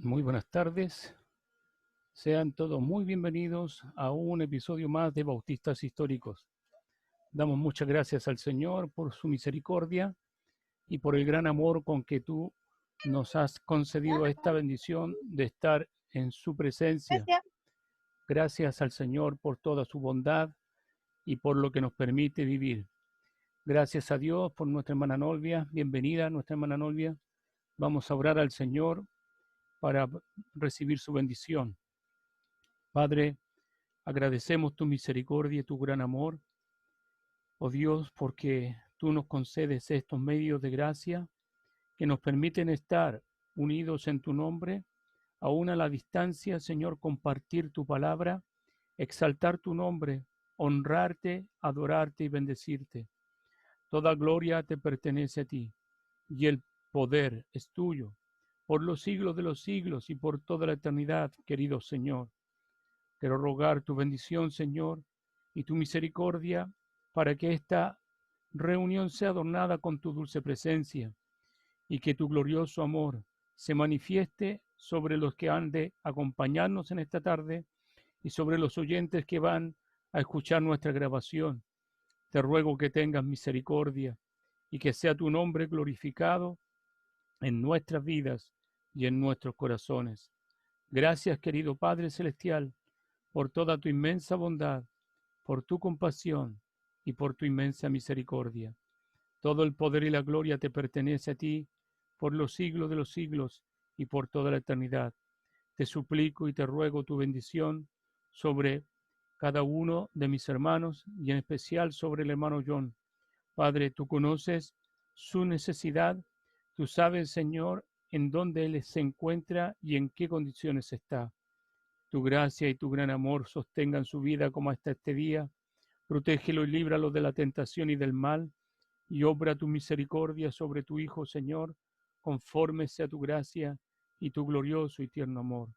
Muy buenas tardes. Sean todos muy bienvenidos a un episodio más de Bautistas Históricos. Damos muchas gracias al Señor por su misericordia y por el gran amor con que tú nos has concedido esta bendición de estar en su presencia. Gracias. Gracias al Señor por toda su bondad y por lo que nos permite vivir. Gracias a Dios por nuestra hermana Nolvia. Bienvenida, nuestra hermana Nolvia. Vamos a orar al Señor para recibir su bendición. Padre, agradecemos tu misericordia y tu gran amor, oh Dios, porque tú nos concedes estos medios de gracia que nos permiten estar unidos en tu nombre, aún a la distancia, Señor, compartir tu palabra, exaltar tu nombre, honrarte, adorarte y bendecirte. Toda gloria te pertenece a ti y el poder es tuyo por los siglos de los siglos y por toda la eternidad, querido Señor. Quiero rogar tu bendición, Señor, y tu misericordia para que esta reunión sea adornada con tu dulce presencia y que tu glorioso amor se manifieste sobre los que han de acompañarnos en esta tarde y sobre los oyentes que van a escuchar nuestra grabación. Te ruego que tengas misericordia y que sea tu nombre glorificado en nuestras vidas y en nuestros corazones. Gracias, querido Padre Celestial, por toda tu inmensa bondad, por tu compasión y por tu inmensa misericordia. Todo el poder y la gloria te pertenece a ti por los siglos de los siglos y por toda la eternidad. Te suplico y te ruego tu bendición sobre cada uno de mis hermanos y en especial sobre el hermano John. Padre, tú conoces su necesidad, tú sabes, Señor, en dónde él se encuentra y en qué condiciones está. Tu gracia y tu gran amor sostengan su vida como hasta este día. Protégelo y líbralo de la tentación y del mal, y obra tu misericordia sobre tu Hijo, Señor, conforme sea tu gracia y tu glorioso y tierno amor.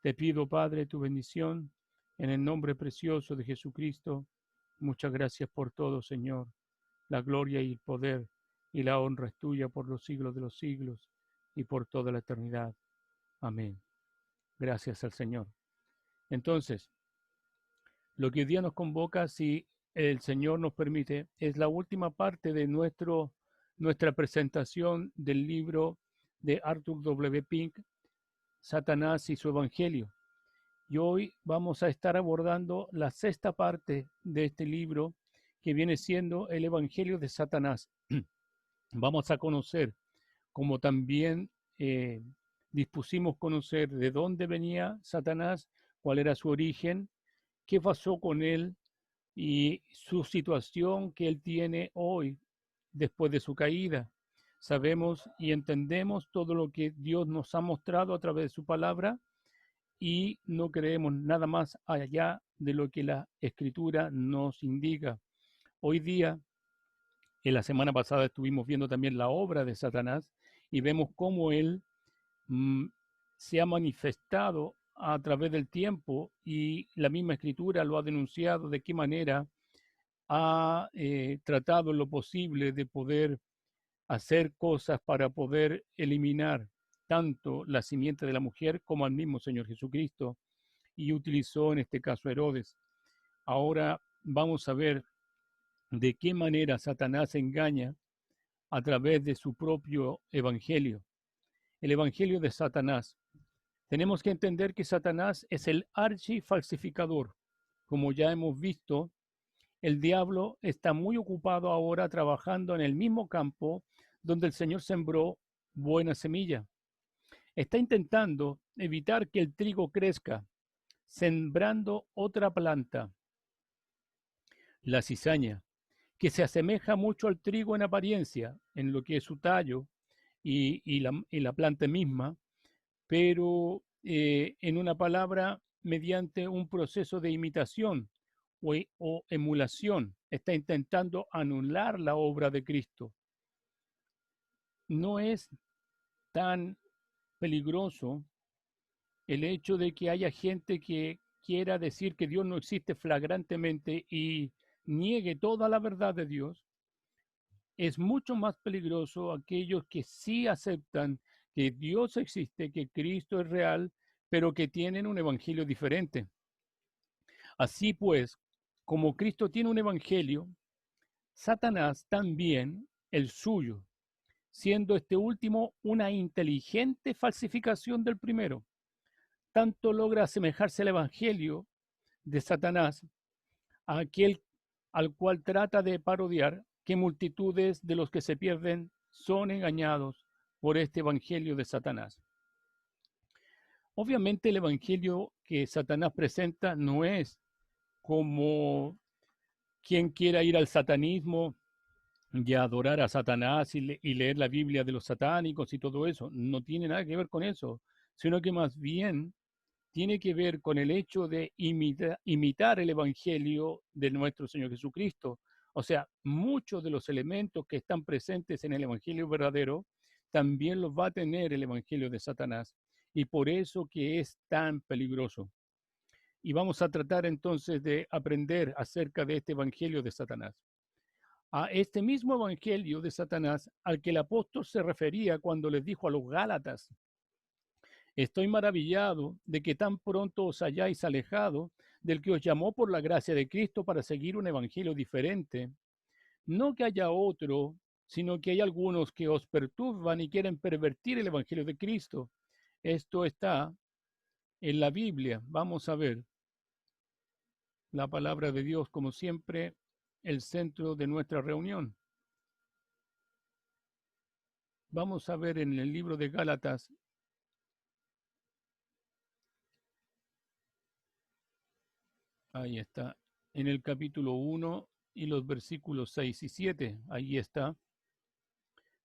Te pido, Padre, tu bendición, en el nombre precioso de Jesucristo. Muchas gracias por todo, Señor. La gloria y el poder y la honra es tuya por los siglos de los siglos y por toda la eternidad. Amén. Gracias al Señor. Entonces, lo que hoy día nos convoca, si el Señor nos permite, es la última parte de nuestra presentación del libro de Arthur W. Pink, Satanás y su Evangelio. Y hoy vamos a estar abordando la sexta parte de este libro, que viene siendo el Evangelio de Satanás. Vamos a conocer, como también dispusimos conocer de dónde venía Satanás, cuál era su origen, qué pasó con él y su situación que él tiene hoy después de su caída. Sabemos y entendemos todo lo que Dios nos ha mostrado a través de su palabra y no creemos nada más allá de lo que la Escritura nos indica. Hoy día, en la semana pasada estuvimos viendo también la obra de Satanás y vemos cómo él mm, se ha manifestado a través del tiempo y la misma Escritura lo ha denunciado de qué manera ha tratado en lo posible de poder hacer cosas para poder eliminar tanto la simiente de la mujer como al mismo Señor Jesucristo, y utilizó en este caso a Herodes. Ahora vamos a ver de qué manera Satanás engaña a través de su propio evangelio. El evangelio de Satanás. Tenemos que entender que Satanás es el archifalsificador. Como ya hemos visto, el diablo está muy ocupado ahora trabajando en el mismo campo donde el Señor sembró buena semilla. Está intentando evitar que el trigo crezca, sembrando otra planta, la cizaña, que se asemeja mucho al trigo en apariencia, en lo que es su tallo y la planta misma, pero en una palabra, mediante un proceso de imitación o emulación, está intentando anular la obra de Cristo. No es tan peligroso el hecho de que haya gente que quiera decir que Dios no existe flagrantemente y niegue toda la verdad de Dios. Es mucho más peligroso aquellos que sí aceptan que Dios existe, que Cristo es real, pero que tienen un evangelio diferente. Así pues, como Cristo tiene un evangelio, Satanás también el suyo, siendo este último una inteligente falsificación del primero. Tanto logra asemejarse al evangelio de Satanás a aquel al cual trata de parodiar, que multitudes de los que se pierden son engañados por este evangelio de Satanás. Obviamente el evangelio que Satanás presenta no es como quien quiera ir al satanismo y adorar a Satanás y leer la Biblia de los satánicos y todo eso. No tiene nada que ver con eso, sino que más bien tiene que ver con el hecho de imitar el Evangelio de nuestro Señor Jesucristo. O sea, muchos de los elementos que están presentes en el Evangelio verdadero también los va a tener el Evangelio de Satanás. Y por eso que es tan peligroso. Y vamos a tratar entonces de aprender acerca de este Evangelio de Satanás. A este mismo Evangelio de Satanás al que el apóstol se refería cuando les dijo a los Gálatas: estoy maravillado de que tan pronto os hayáis alejado del que os llamó por la gracia de Cristo para seguir un evangelio diferente. No que haya otro, sino que hay algunos que os perturban y quieren pervertir el evangelio de Cristo. Esto está en la Biblia. Vamos a ver la palabra de Dios, como siempre, el centro de nuestra reunión. Vamos a ver en el libro de Gálatas. Ahí está, en el capítulo 1 y los versículos 6 y 7. Ahí está.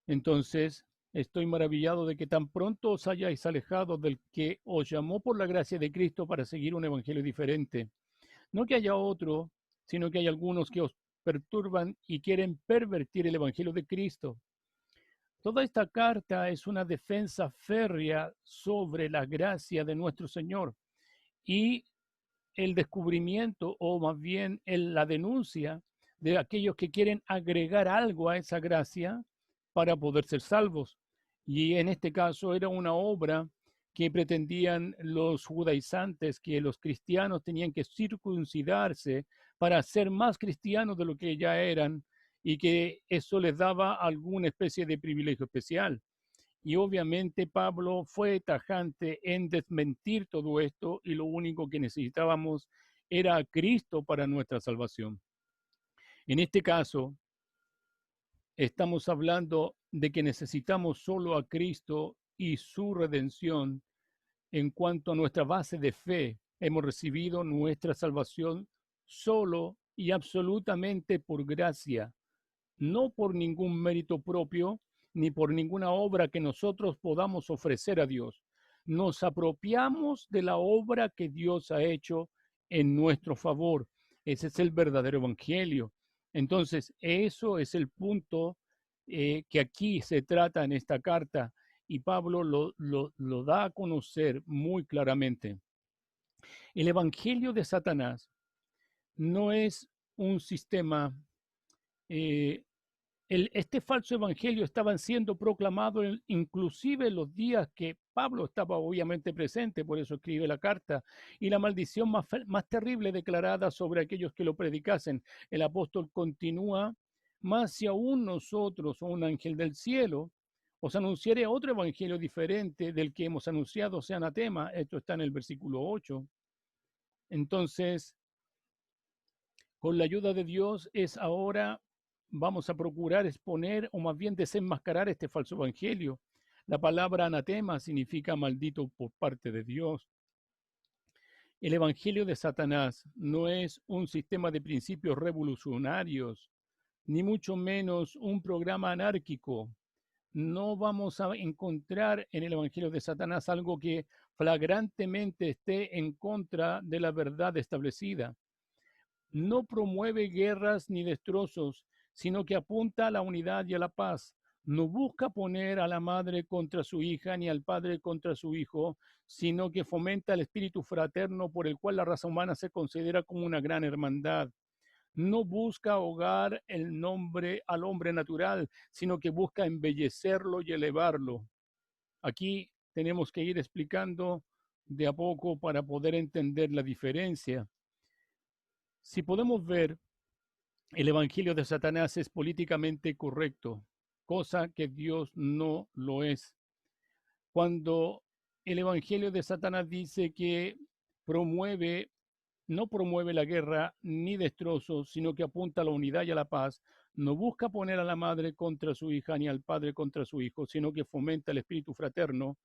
Entonces, estoy maravillado de que tan pronto os hayáis alejado del que os llamó por la gracia de Cristo para seguir un evangelio diferente. No que haya otro, sino que hay algunos que os perturban y quieren pervertir el evangelio de Cristo. Toda esta carta es una defensa férrea sobre la gracia de nuestro Señor y el descubrimiento, o más bien la denuncia de aquellos que quieren agregar algo a esa gracia para poder ser salvos. Y en este caso era una obra que pretendían los judaizantes, que los cristianos tenían que circuncidarse para ser más cristianos de lo que ya eran, y que eso les daba alguna especie de privilegio especial. Y obviamente Pablo fue tajante en desmentir todo esto, y lo único que necesitábamos era a Cristo para nuestra salvación. En este caso, estamos hablando de que necesitamos solo a Cristo y su redención. En cuanto a nuestra base de fe, hemos recibido nuestra salvación solo y absolutamente por gracia, no por ningún mérito propio, ni por ninguna obra que nosotros podamos ofrecer a Dios. Nos apropiamos de la obra que Dios ha hecho en nuestro favor. Ese es el verdadero evangelio. Entonces, eso es el punto que aquí se trata en esta carta, y Pablo lo da a conocer muy claramente. El evangelio de Satanás no es un sistema. Este falso evangelio estaba siendo proclamado inclusive en los días que Pablo estaba obviamente presente, por eso escribe la carta, y la maldición más terrible declarada sobre aquellos que lo predicasen. El apóstol continúa: más si aún nosotros o un ángel del cielo os anunciaré otro evangelio diferente del que hemos anunciado, sea anatema. Esto está en el versículo 8. Entonces, con la ayuda de Dios es ahora vamos a procurar exponer, o más bien desenmascarar, este falso evangelio. La palabra anatema significa maldito por parte de Dios. El evangelio de Satanás no es un sistema de principios revolucionarios, ni mucho menos un programa anárquico. No vamos a encontrar en el evangelio de Satanás algo que flagrantemente esté en contra de la verdad establecida. No promueve guerras ni destrozos, sino que apunta a la unidad y a la paz. No busca poner a la madre contra su hija ni al padre contra su hijo, sino que fomenta el espíritu fraterno por el cual la raza humana se considera como una gran hermandad. No busca ahogar al hombre natural, sino que busca embellecerlo y elevarlo. Aquí tenemos que ir explicando de a poco para poder entender la diferencia. Si podemos ver, el evangelio de Satanás es políticamente correcto, cosa que Dios no lo es. Cuando el evangelio de Satanás dice que promueve, no promueve la guerra ni destrozos, sino que apunta a la unidad y a la paz, no busca poner a la madre contra su hija ni al padre contra su hijo, sino que fomenta el espíritu fraterno.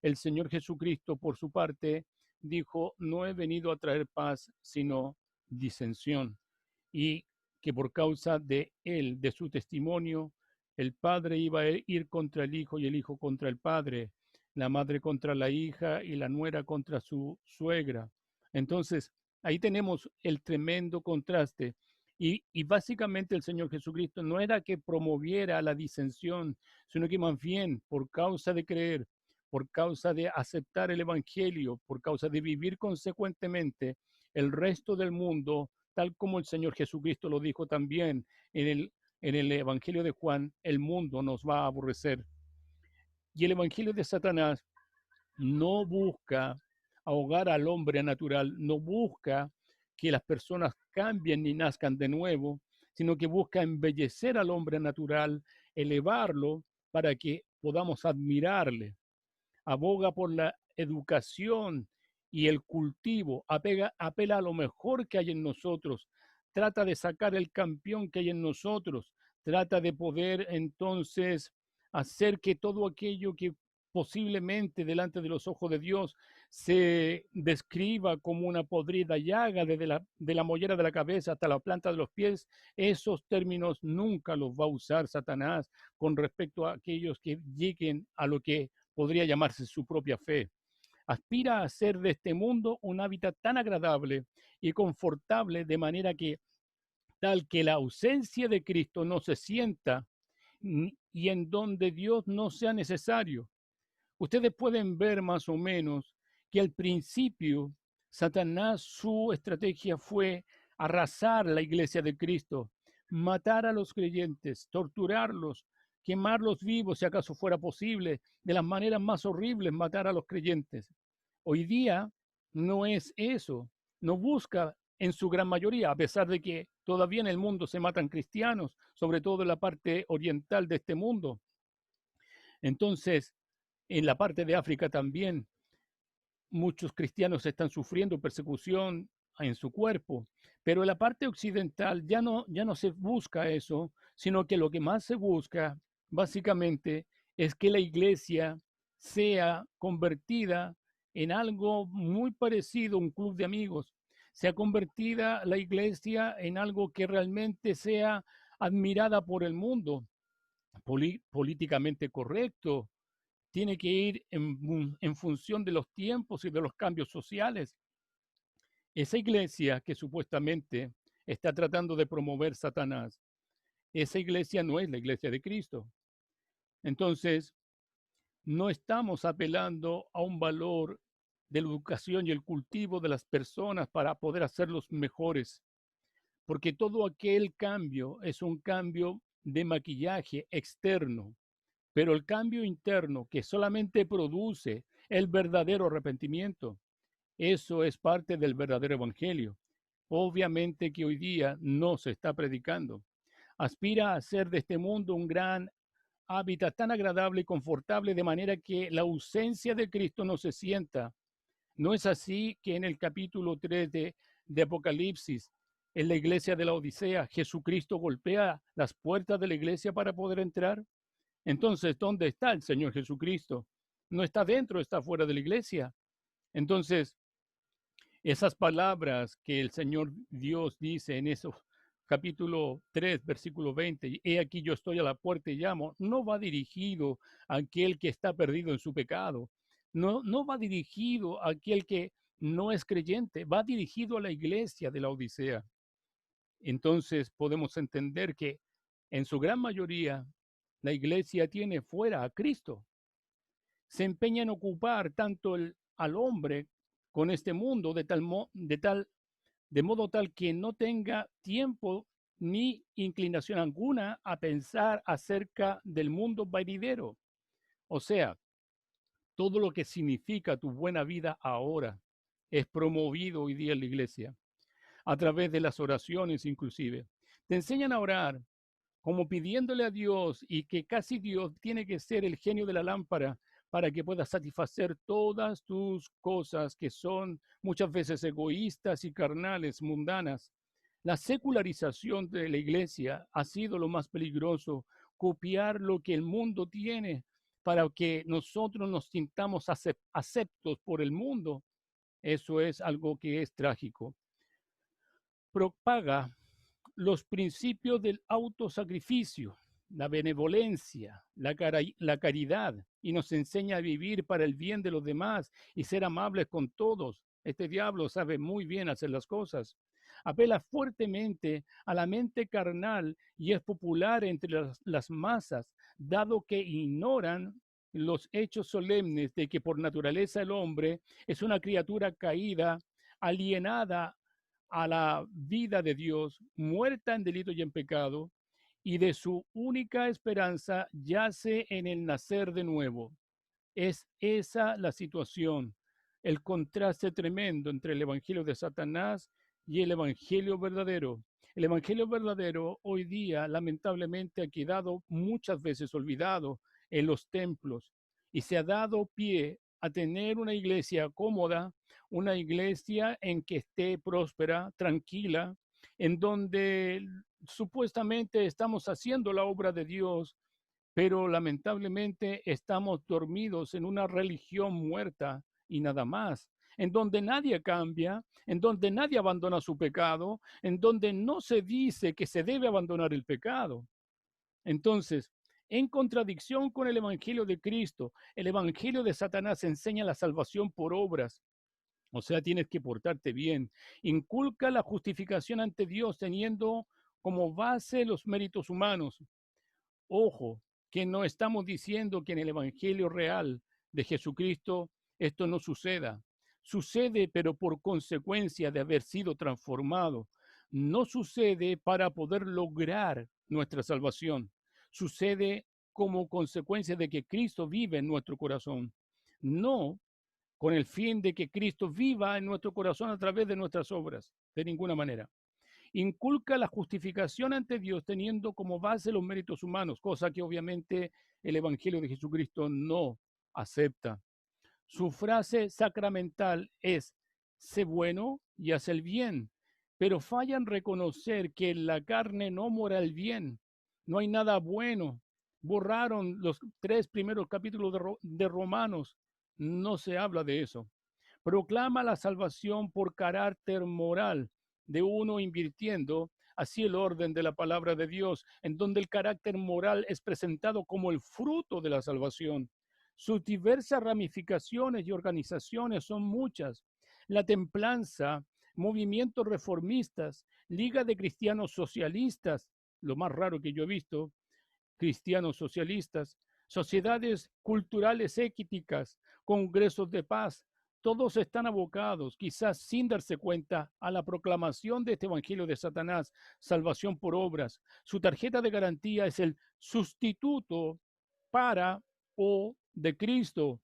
El Señor Jesucristo, por su parte, dijo, no he venido a traer paz, sino disensión. Y que por causa de él, de su testimonio, el padre iba a ir contra el hijo y el hijo contra el padre, la madre contra la hija y la nuera contra su suegra. Entonces, ahí tenemos el tremendo contraste. Y básicamente el Señor Jesucristo no era que promoviera la disensión, sino que más bien por causa de creer, por causa de aceptar el Evangelio, por causa de vivir consecuentemente, el resto del mundo, tal como el Señor Jesucristo lo dijo también en el Evangelio de Juan, el mundo nos va a aborrecer. Y el Evangelio de Satanás no busca ahogar al hombre natural, no busca que las personas cambien ni nazcan de nuevo, sino que busca embellecer al hombre natural, elevarlo para que podamos admirarle. Aboga por la educación y el cultivo, apela a lo mejor que hay en nosotros, trata de sacar el campeón que hay en nosotros, trata de poder entonces hacer que todo aquello que posiblemente delante de los ojos de Dios se describa como una podrida llaga desde de la mollera de la cabeza hasta la planta de los pies, esos términos nunca los va a usar Satanás con respecto a aquellos que lleguen a lo que podría llamarse su propia fe. Aspira a hacer de este mundo un hábitat tan agradable y confortable de manera que tal que la ausencia de Cristo no se sienta y en donde Dios no sea necesario. Ustedes pueden ver más o menos que al principio Satanás, su estrategia fue arrasar la iglesia de Cristo, matar a los creyentes, torturarlos, quemarlos vivos si acaso fuera posible, de las maneras más horribles matar a los creyentes. Hoy día no es eso, no busca en su gran mayoría, a pesar de que todavía en el mundo se matan cristianos, sobre todo en la parte oriental de este mundo. Entonces, en la parte de África también muchos cristianos están sufriendo persecución en su cuerpo, pero en la parte occidental ya no se busca eso, sino que lo que más se busca básicamente es que la iglesia sea convertida en algo muy parecido a un club de amigos, sea convertida la iglesia en algo que realmente sea admirada por el mundo, políticamente correcto, tiene que ir en función de los tiempos y de los cambios sociales. Esa iglesia que supuestamente está tratando de promover Satanás, esa iglesia no es la iglesia de Cristo. Entonces, no estamos apelando a un valor de la educación y el cultivo de las personas para poder hacerlos mejores, porque todo aquel cambio es un cambio de maquillaje externo, pero el cambio interno que solamente produce el verdadero arrepentimiento, eso es parte del verdadero evangelio. Obviamente que hoy día no se está predicando. Aspira a hacer de este mundo un gran hábitat tan agradable y confortable de manera que la ausencia de Cristo no se sienta. ¿No es así que en el capítulo 3 de Apocalipsis, en la iglesia de la Odisea, Jesucristo golpea las puertas de la iglesia para poder entrar? Entonces, ¿dónde está el Señor Jesucristo? No está dentro, está fuera de la iglesia. Entonces, esas palabras que el Señor Dios dice en esos capítulo 3, versículo 20, he aquí yo estoy a la puerta y llamo, no va dirigido a aquel que está perdido en su pecado, no va dirigido a aquel que no es creyente, va dirigido a la iglesia de la Odisea. Entonces podemos entender que en su gran mayoría la iglesia tiene fuera a Cristo. Se empeña en ocupar tanto al hombre con este mundo de modo tal que no tenga tiempo ni inclinación alguna a pensar acerca del mundo venidero. O sea, todo lo que significa tu buena vida ahora es promovido hoy día en la iglesia, a través de las oraciones inclusive. Te enseñan a orar como pidiéndole a Dios y que casi Dios tiene que ser el genio de la lámpara para que pueda satisfacer todas tus cosas que son muchas veces egoístas y carnales, mundanas. La secularización de la iglesia ha sido lo más peligroso, copiar lo que el mundo tiene para que nosotros nos sintamos aceptos por el mundo. Eso es algo que es trágico. Propaga los principios del autosacrificio, la benevolencia, la caridad, y nos enseña a vivir para el bien de los demás y ser amables con todos. Este diablo sabe muy bien hacer las cosas. Apela fuertemente a la mente carnal y es popular entre las masas, dado que ignoran los hechos solemnes de que por naturaleza el hombre es una criatura caída, alienada a la vida de Dios, muerta en delito y en pecado, y de su única esperanza yace en el nacer de nuevo. Es esa la situación, el contraste tremendo entre el evangelio de Satanás y el evangelio verdadero. El evangelio verdadero hoy día lamentablemente ha quedado muchas veces olvidado en los templos y se ha dado pie a tener una iglesia cómoda, una iglesia en que esté próspera, tranquila, en donde supuestamente estamos haciendo la obra de Dios, pero lamentablemente estamos dormidos en una religión muerta y nada más, en donde nadie cambia, en donde nadie abandona su pecado, en donde no se dice que se debe abandonar el pecado. Entonces, en contradicción con el Evangelio de Cristo, el Evangelio de Satanás enseña la salvación por obras. O sea, tienes que portarte bien. Inculca la justificación ante Dios teniendo como base los méritos humanos. Ojo, que no estamos diciendo que en el Evangelio real de Jesucristo esto no suceda. Sucede, pero por consecuencia de haber sido transformado. No sucede para poder lograr nuestra salvación. Sucede como consecuencia de que Cristo vive en nuestro corazón. No con el fin de que Cristo viva en nuestro corazón a través de nuestras obras, de ninguna manera. Inculca la justificación ante Dios teniendo como base los méritos humanos, cosa que obviamente el Evangelio de Jesucristo no acepta. Su frase sacramental es: sé bueno y haz el bien, pero falla en reconocer que en la carne no mora el bien, no hay nada bueno. Borraron los 3 primeros capítulos de Romanos, no se habla de eso. Proclama la salvación por carácter moral de uno invirtiendo así el orden de la palabra de Dios, en donde el carácter moral es presentado como el fruto de la salvación. Sus diversas ramificaciones y organizaciones son muchas. La templanza, movimientos reformistas, liga de cristianos socialistas, lo más raro que yo he visto, cristianos socialistas, sociedades culturales éticas, congresos de paz, todos están abocados, quizás sin darse cuenta, a la proclamación de este evangelio de Satanás, salvación por obras. Su tarjeta de garantía es el sustituto para o de Cristo.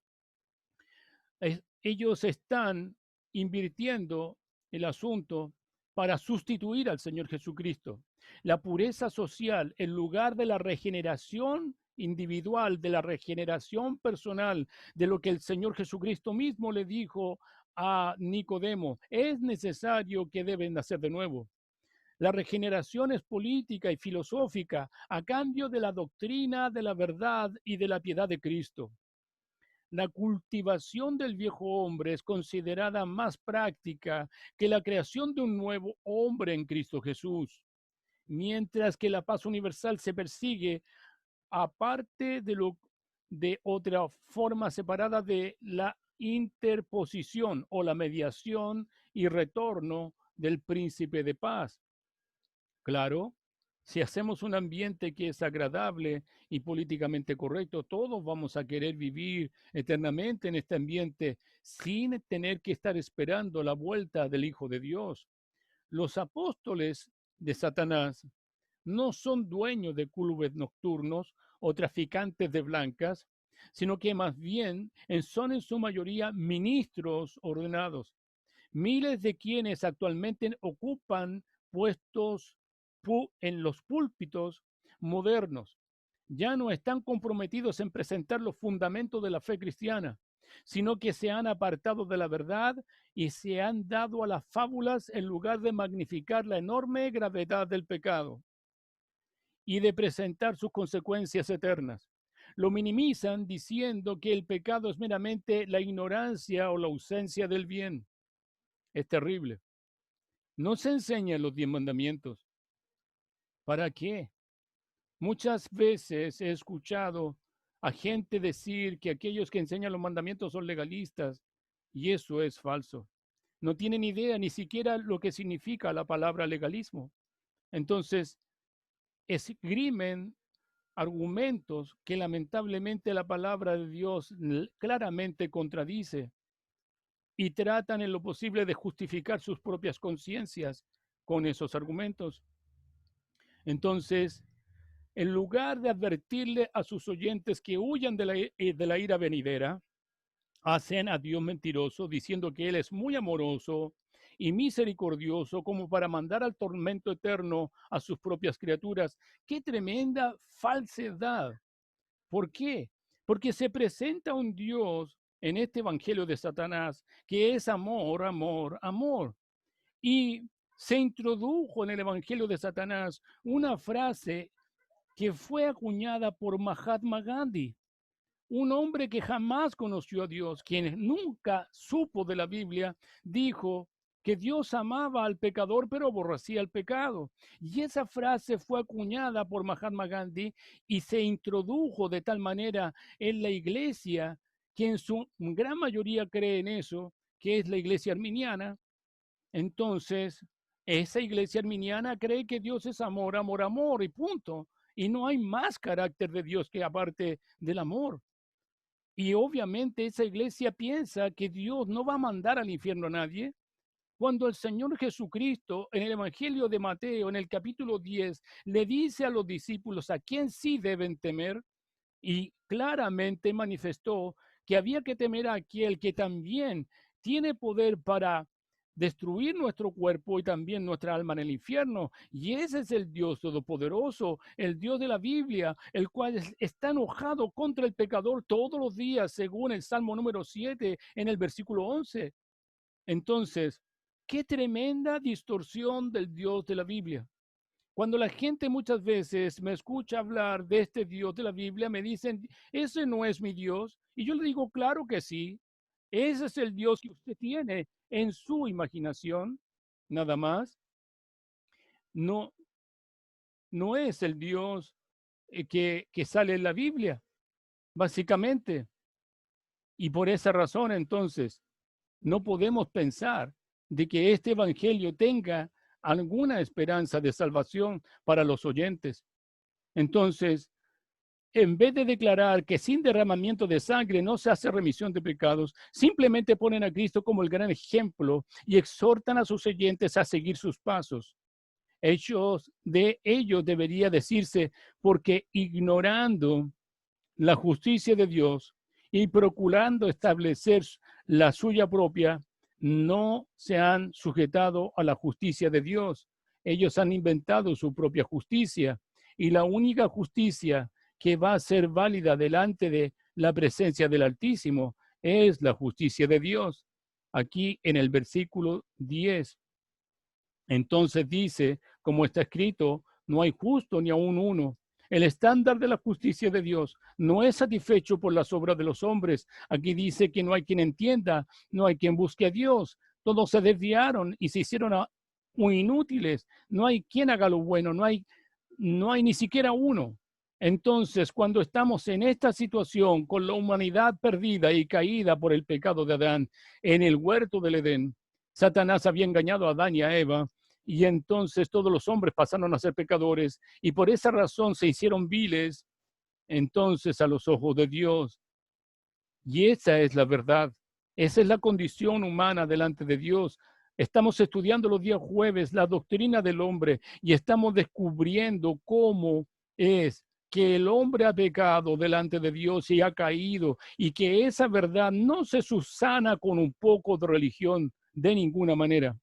Ellos están invirtiendo el asunto para sustituir al Señor Jesucristo. La pureza social, en lugar de la regeneración individual, de la regeneración personal, de lo que el Señor Jesucristo mismo le dijo a Nicodemo, es necesario que deben nacer de nuevo. La regeneración es política y filosófica a cambio de la doctrina, de la verdad y de la piedad de Cristo. La cultivación del viejo hombre es considerada más práctica que la creación de un nuevo hombre en Cristo Jesús, mientras que la paz universal se persigue aparte de otra forma separada de la interposición o la mediación y retorno del príncipe de paz. Claro, si hacemos un ambiente que es agradable y políticamente correcto, todos vamos a querer vivir eternamente en este ambiente sin tener que estar esperando la vuelta del Hijo de Dios. Los apóstoles de Satanás no son dueños de clubes nocturnos o traficantes de blancas, sino que más bien son en su mayoría ministros ordenados. Miles de quienes actualmente ocupan puestos en los púlpitos modernos ya no están comprometidos en presentar los fundamentos de la fe cristiana, sino que se han apartado de la verdad y se han dado a las fábulas en lugar de magnificar la enorme gravedad del pecado y de presentar sus consecuencias eternas. Lo minimizan diciendo que el pecado es meramente la ignorancia o la ausencia del bien. Es terrible. No se enseñan los 10 mandamientos. ¿Para qué? Muchas veces he escuchado a gente decir que aquellos que enseñan los mandamientos son legalistas, y eso es falso. No tienen idea ni siquiera lo que significa la palabra legalismo. Entonces, esgrimen argumentos que lamentablemente la palabra de Dios claramente contradice y tratan en lo posible de justificar sus propias conciencias con esos argumentos. Entonces, en lugar de advertirle a sus oyentes que huyan de la ira venidera, hacen a Dios mentiroso, diciendo que Él es muy amoroso y misericordioso como para mandar al tormento eterno a sus propias criaturas. ¡Qué tremenda falsedad! ¿Por qué? Porque se presenta un Dios en este evangelio de Satanás que es amor, amor, amor. Y se introdujo en el evangelio de Satanás una frase que fue acuñada por Mahatma Gandhi, un hombre que jamás conoció a Dios, quien nunca supo de la Biblia, dijo que Dios amaba al pecador, pero aborrecía el pecado. Y esa frase fue acuñada por Mahatma Gandhi y se introdujo de tal manera en la iglesia, que en su gran mayoría cree en eso, que es la iglesia arminiana. Entonces, esa iglesia arminiana cree que Dios es amor, amor, amor y punto. Y no hay más carácter de Dios que aparte del amor. Y obviamente esa iglesia piensa que Dios no va a mandar al infierno a nadie. Cuando el Señor Jesucristo en el Evangelio de Mateo, en el capítulo 10, le dice a los discípulos a quién sí deben temer, y claramente manifestó que había que temer a aquel que también tiene poder para destruir nuestro cuerpo y también nuestra alma en el infierno. Y ese es el Dios todopoderoso, el Dios de la Biblia, el cual está enojado contra el pecador todos los días, según el Salmo número 7 en el versículo 11. Entonces, qué tremenda distorsión del Dios de la Biblia. Cuando la gente muchas veces me escucha hablar de este Dios de la Biblia, me dicen, ese no es mi Dios. Y yo le digo, claro que sí. Ese es el Dios que usted tiene en su imaginación, nada más. No, no es el Dios que sale en la Biblia, básicamente. Y por esa razón, entonces, no podemos pensar de que este evangelio tenga alguna esperanza de salvación para los oyentes. Entonces, en vez de declarar que sin derramamiento de sangre no se hace remisión de pecados, simplemente ponen a Cristo como el gran ejemplo y exhortan a sus oyentes a seguir sus pasos. De ellos debería decirse, porque ignorando la justicia de Dios y procurando establecer la suya propia, no se han sujetado a la justicia de Dios. Ellos han inventado su propia justicia, y la única justicia que va a ser válida delante de la presencia del Altísimo es la justicia de Dios. Aquí en el versículo 10. Entonces dice, como está escrito, no hay justo ni aun uno. El estándar de la justicia de Dios no es satisfecho por las obras de los hombres. Aquí dice que no hay quien entienda, no hay quien busque a Dios. Todos se desviaron y se hicieron muy inútiles. No hay quien haga lo bueno, no hay ni siquiera uno. Entonces, cuando estamos en esta situación con la humanidad perdida y caída por el pecado de Adán en el huerto del Edén, Satanás había engañado a Adán y a Eva, y entonces todos los hombres pasaron a ser pecadores y por esa razón se hicieron viles entonces a los ojos de Dios. Y esa es la verdad. Esa es la condición humana delante de Dios. Estamos estudiando los días jueves la doctrina del hombre y estamos descubriendo cómo es que el hombre ha pecado delante de Dios y ha caído, y que esa verdad no se subsana con un poco de religión de ninguna manera.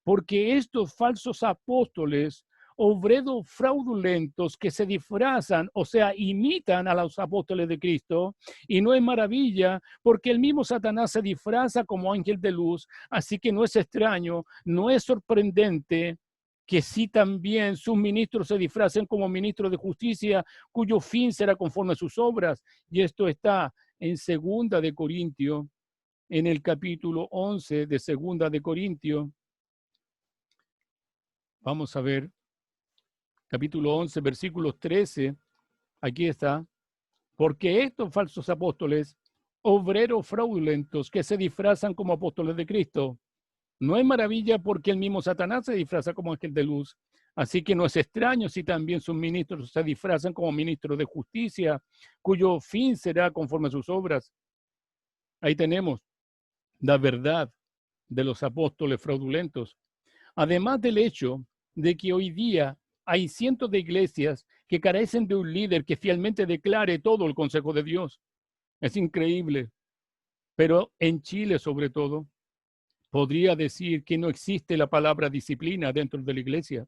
Porque estos falsos apóstoles, obreros fraudulentos que se disfrazan, o sea, imitan a los apóstoles de Cristo, y no es maravilla, porque el mismo Satanás se disfraza como ángel de luz, así que no es extraño, no es sorprendente que sí también sus ministros se disfracen como ministros de justicia, cuyo fin será conforme a sus obras. Y esto está en Segunda de Corintios, en el capítulo 11 de Segunda de Corintios. Vamos a ver, capítulo 11, versículos 13. Aquí está. Porque estos falsos apóstoles, obreros fraudulentos que se disfrazan como apóstoles de Cristo, no es maravilla porque el mismo Satanás se disfraza como ángel de luz. Así que no es extraño si también sus ministros se disfrazan como ministros de justicia, cuyo fin será conforme a sus obras. Ahí tenemos la verdad de los apóstoles fraudulentos. Además del hecho de que hoy día hay cientos de iglesias que carecen de un líder que fielmente declare todo el consejo de Dios. Es increíble. Pero en Chile, sobre todo, podría decir que no existe la palabra disciplina dentro de la iglesia.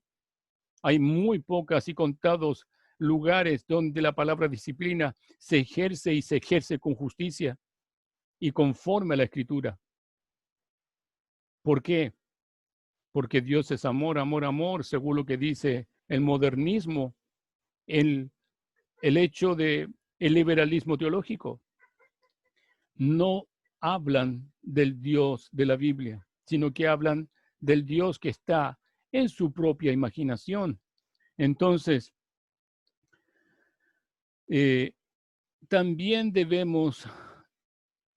Hay muy pocas y contados lugares donde la palabra disciplina se ejerce y se ejerce con justicia y conforme a la Escritura. ¿Por qué? Porque Dios es amor, amor, amor, según lo que dice el modernismo, el hecho de el liberalismo teológico. No hablan del Dios de la Biblia, sino que hablan del Dios que está en su propia imaginación. Entonces, también debemos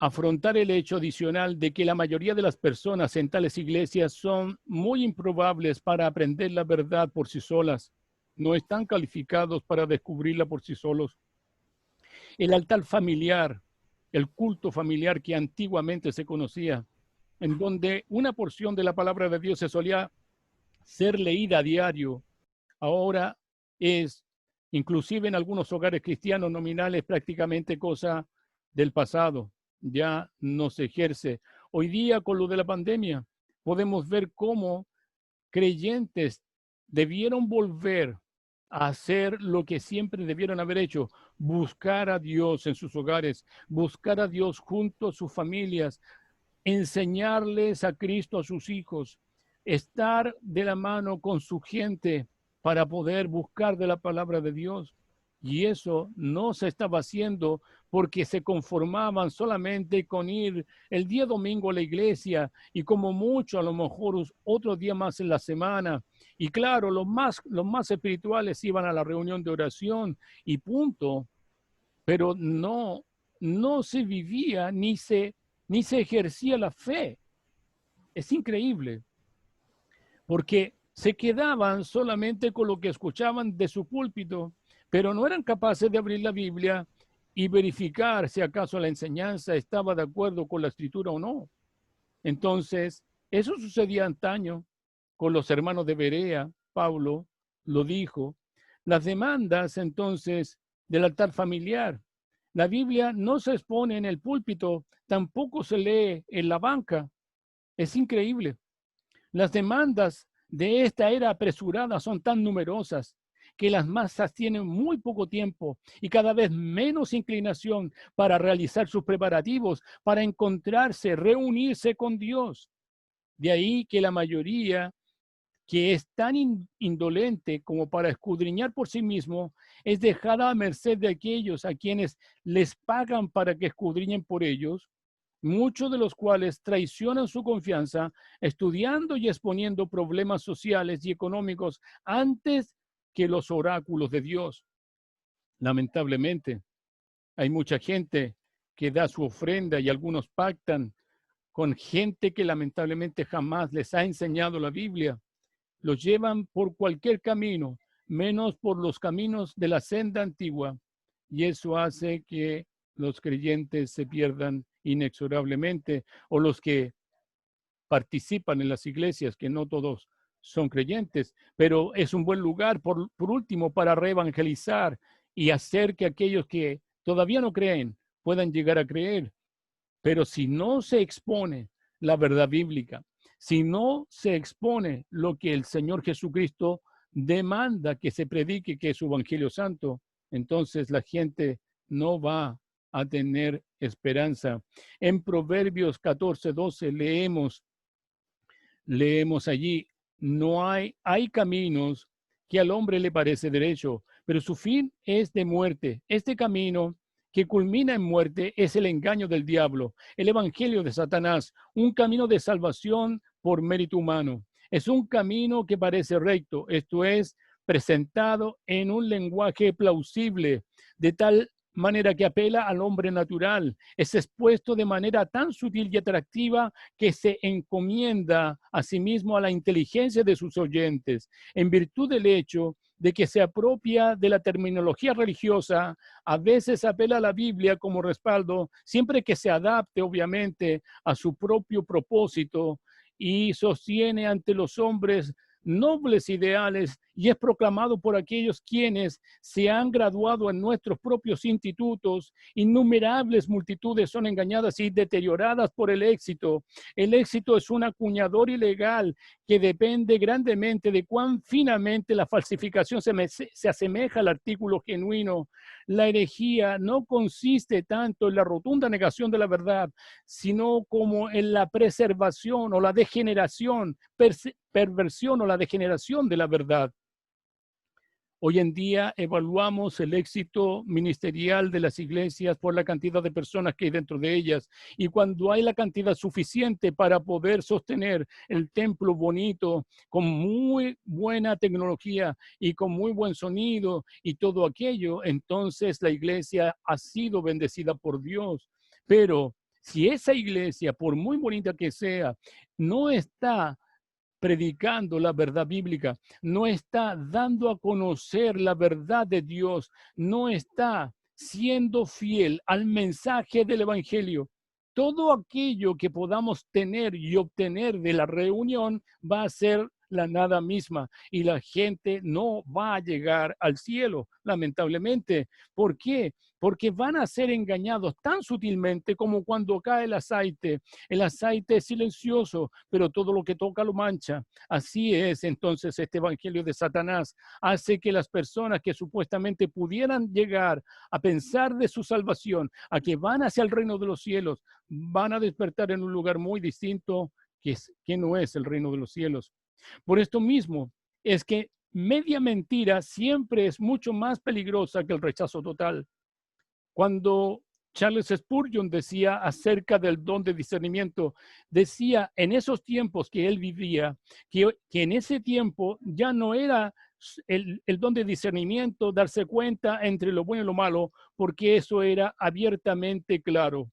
afrontar el hecho adicional de que la mayoría de las personas en tales iglesias son muy improbables para aprender la verdad por sí solas. No están calificados para descubrirla por sí solos. El altar familiar, el culto familiar que antiguamente se conocía, en donde una porción de la palabra de Dios se solía ser leída a diario, ahora es, inclusive en algunos hogares cristianos nominales, prácticamente cosa del pasado. Ya no se ejerce. Hoy día, con lo de la pandemia, podemos ver cómo creyentes debieron volver a hacer lo que siempre debieron haber hecho, buscar a Dios en sus hogares, buscar a Dios junto a sus familias, enseñarles a Cristo a sus hijos, estar de la mano con su gente para poder buscar de la palabra de Dios. Y eso no se estaba haciendo porque se conformaban solamente con ir el día domingo a la iglesia y como mucho a lo mejor otro día más en la semana. Y claro, los más espirituales iban a la reunión de oración y punto, pero no se vivía ni se ejercía la fe. Es increíble, porque se quedaban solamente con lo que escuchaban de su púlpito, pero no eran capaces de abrir la Biblia y verificar si acaso la enseñanza estaba de acuerdo con la escritura o no. Entonces, eso sucedía antaño con los hermanos de Berea. Pablo lo dijo. Las demandas entonces del altar familiar. La Biblia no se expone en el púlpito, tampoco se lee en la banca. Es increíble. Las demandas de esta era apresurada son tan numerosas que las masas tienen muy poco tiempo y cada vez menos inclinación para realizar sus preparativos, para encontrarse, reunirse con Dios. De ahí que la mayoría que es tan indolente como para escudriñar por sí mismo, es dejada a merced de aquellos a quienes les pagan para que escudriñen por ellos, muchos de los cuales traicionan su confianza, estudiando y exponiendo problemas sociales y económicos antes que los oráculos de Dios. Lamentablemente, hay mucha gente que da su ofrenda y algunos pactan con gente que lamentablemente jamás les ha enseñado la Biblia. Los llevan por cualquier camino, menos por los caminos de la senda antigua, y eso hace que los creyentes se pierdan inexorablemente, o los que participan en las iglesias, que no todos son creyentes, pero es un buen lugar, por último, para reevangelizar y hacer que aquellos que todavía no creen puedan llegar a creer. Pero si no se expone la verdad bíblica, si no se expone lo que el Señor Jesucristo demanda que se predique, que es su Evangelio Santo, entonces la gente no va a tener esperanza. En Proverbios 14:12 leemos allí, no hay caminos que al hombre le parece derecho, pero su fin es de muerte. Este camino que culmina en muerte es el engaño del diablo, el evangelio de Satanás, un camino de salvación por mérito humano. Es un camino que parece recto, esto es, presentado en un lenguaje plausible, de tal manera que apela al hombre natural, es expuesto de manera tan sutil y atractiva que se encomienda a sí mismo a la inteligencia de sus oyentes, en virtud del hecho de que se apropia de la terminología religiosa, a veces apela a la Biblia como respaldo, siempre que se adapte, obviamente, a su propio propósito y sostiene ante los hombres nobles ideales y es proclamado por aquellos quienes se han graduado en nuestros propios institutos. Innumerables multitudes son engañadas y deterioradas por el éxito. El éxito es un acuñador ilegal que depende grandemente de cuán finamente la falsificación se asemeja al artículo genuino. La herejía no consiste tanto en la rotunda negación de la verdad, sino como en la preservación o la degeneración, perversión o la degeneración de la verdad. Hoy en día evaluamos el éxito ministerial de las iglesias por la cantidad de personas que hay dentro de ellas. Y cuando hay la cantidad suficiente para poder sostener el templo bonito, con muy buena tecnología y con muy buen sonido y todo aquello, entonces la iglesia ha sido bendecida por Dios. Pero si esa iglesia, por muy bonita que sea, no está predicando la verdad bíblica, no está dando a conocer la verdad de Dios, no está siendo fiel al mensaje del Evangelio, todo aquello que podamos tener y obtener de la reunión va a ser la nada misma y la gente no va a llegar al cielo, lamentablemente. ¿Por qué? Porque van a ser engañados tan sutilmente como cuando cae el aceite. El aceite es silencioso, pero todo lo que toca lo mancha. Así es entonces este evangelio de Satanás. Hace que las personas que supuestamente pudieran llegar a pensar de su salvación, a que van hacia el reino de los cielos, van a despertar en un lugar muy distinto que no es el reino de los cielos. Por esto mismo es que media mentira siempre es mucho más peligrosa que el rechazo total. Cuando Charles Spurgeon decía acerca del don de discernimiento, decía en esos tiempos que él vivía, que en ese tiempo ya no era el don de discernimiento, darse cuenta entre lo bueno y lo malo, porque eso era abiertamente claro.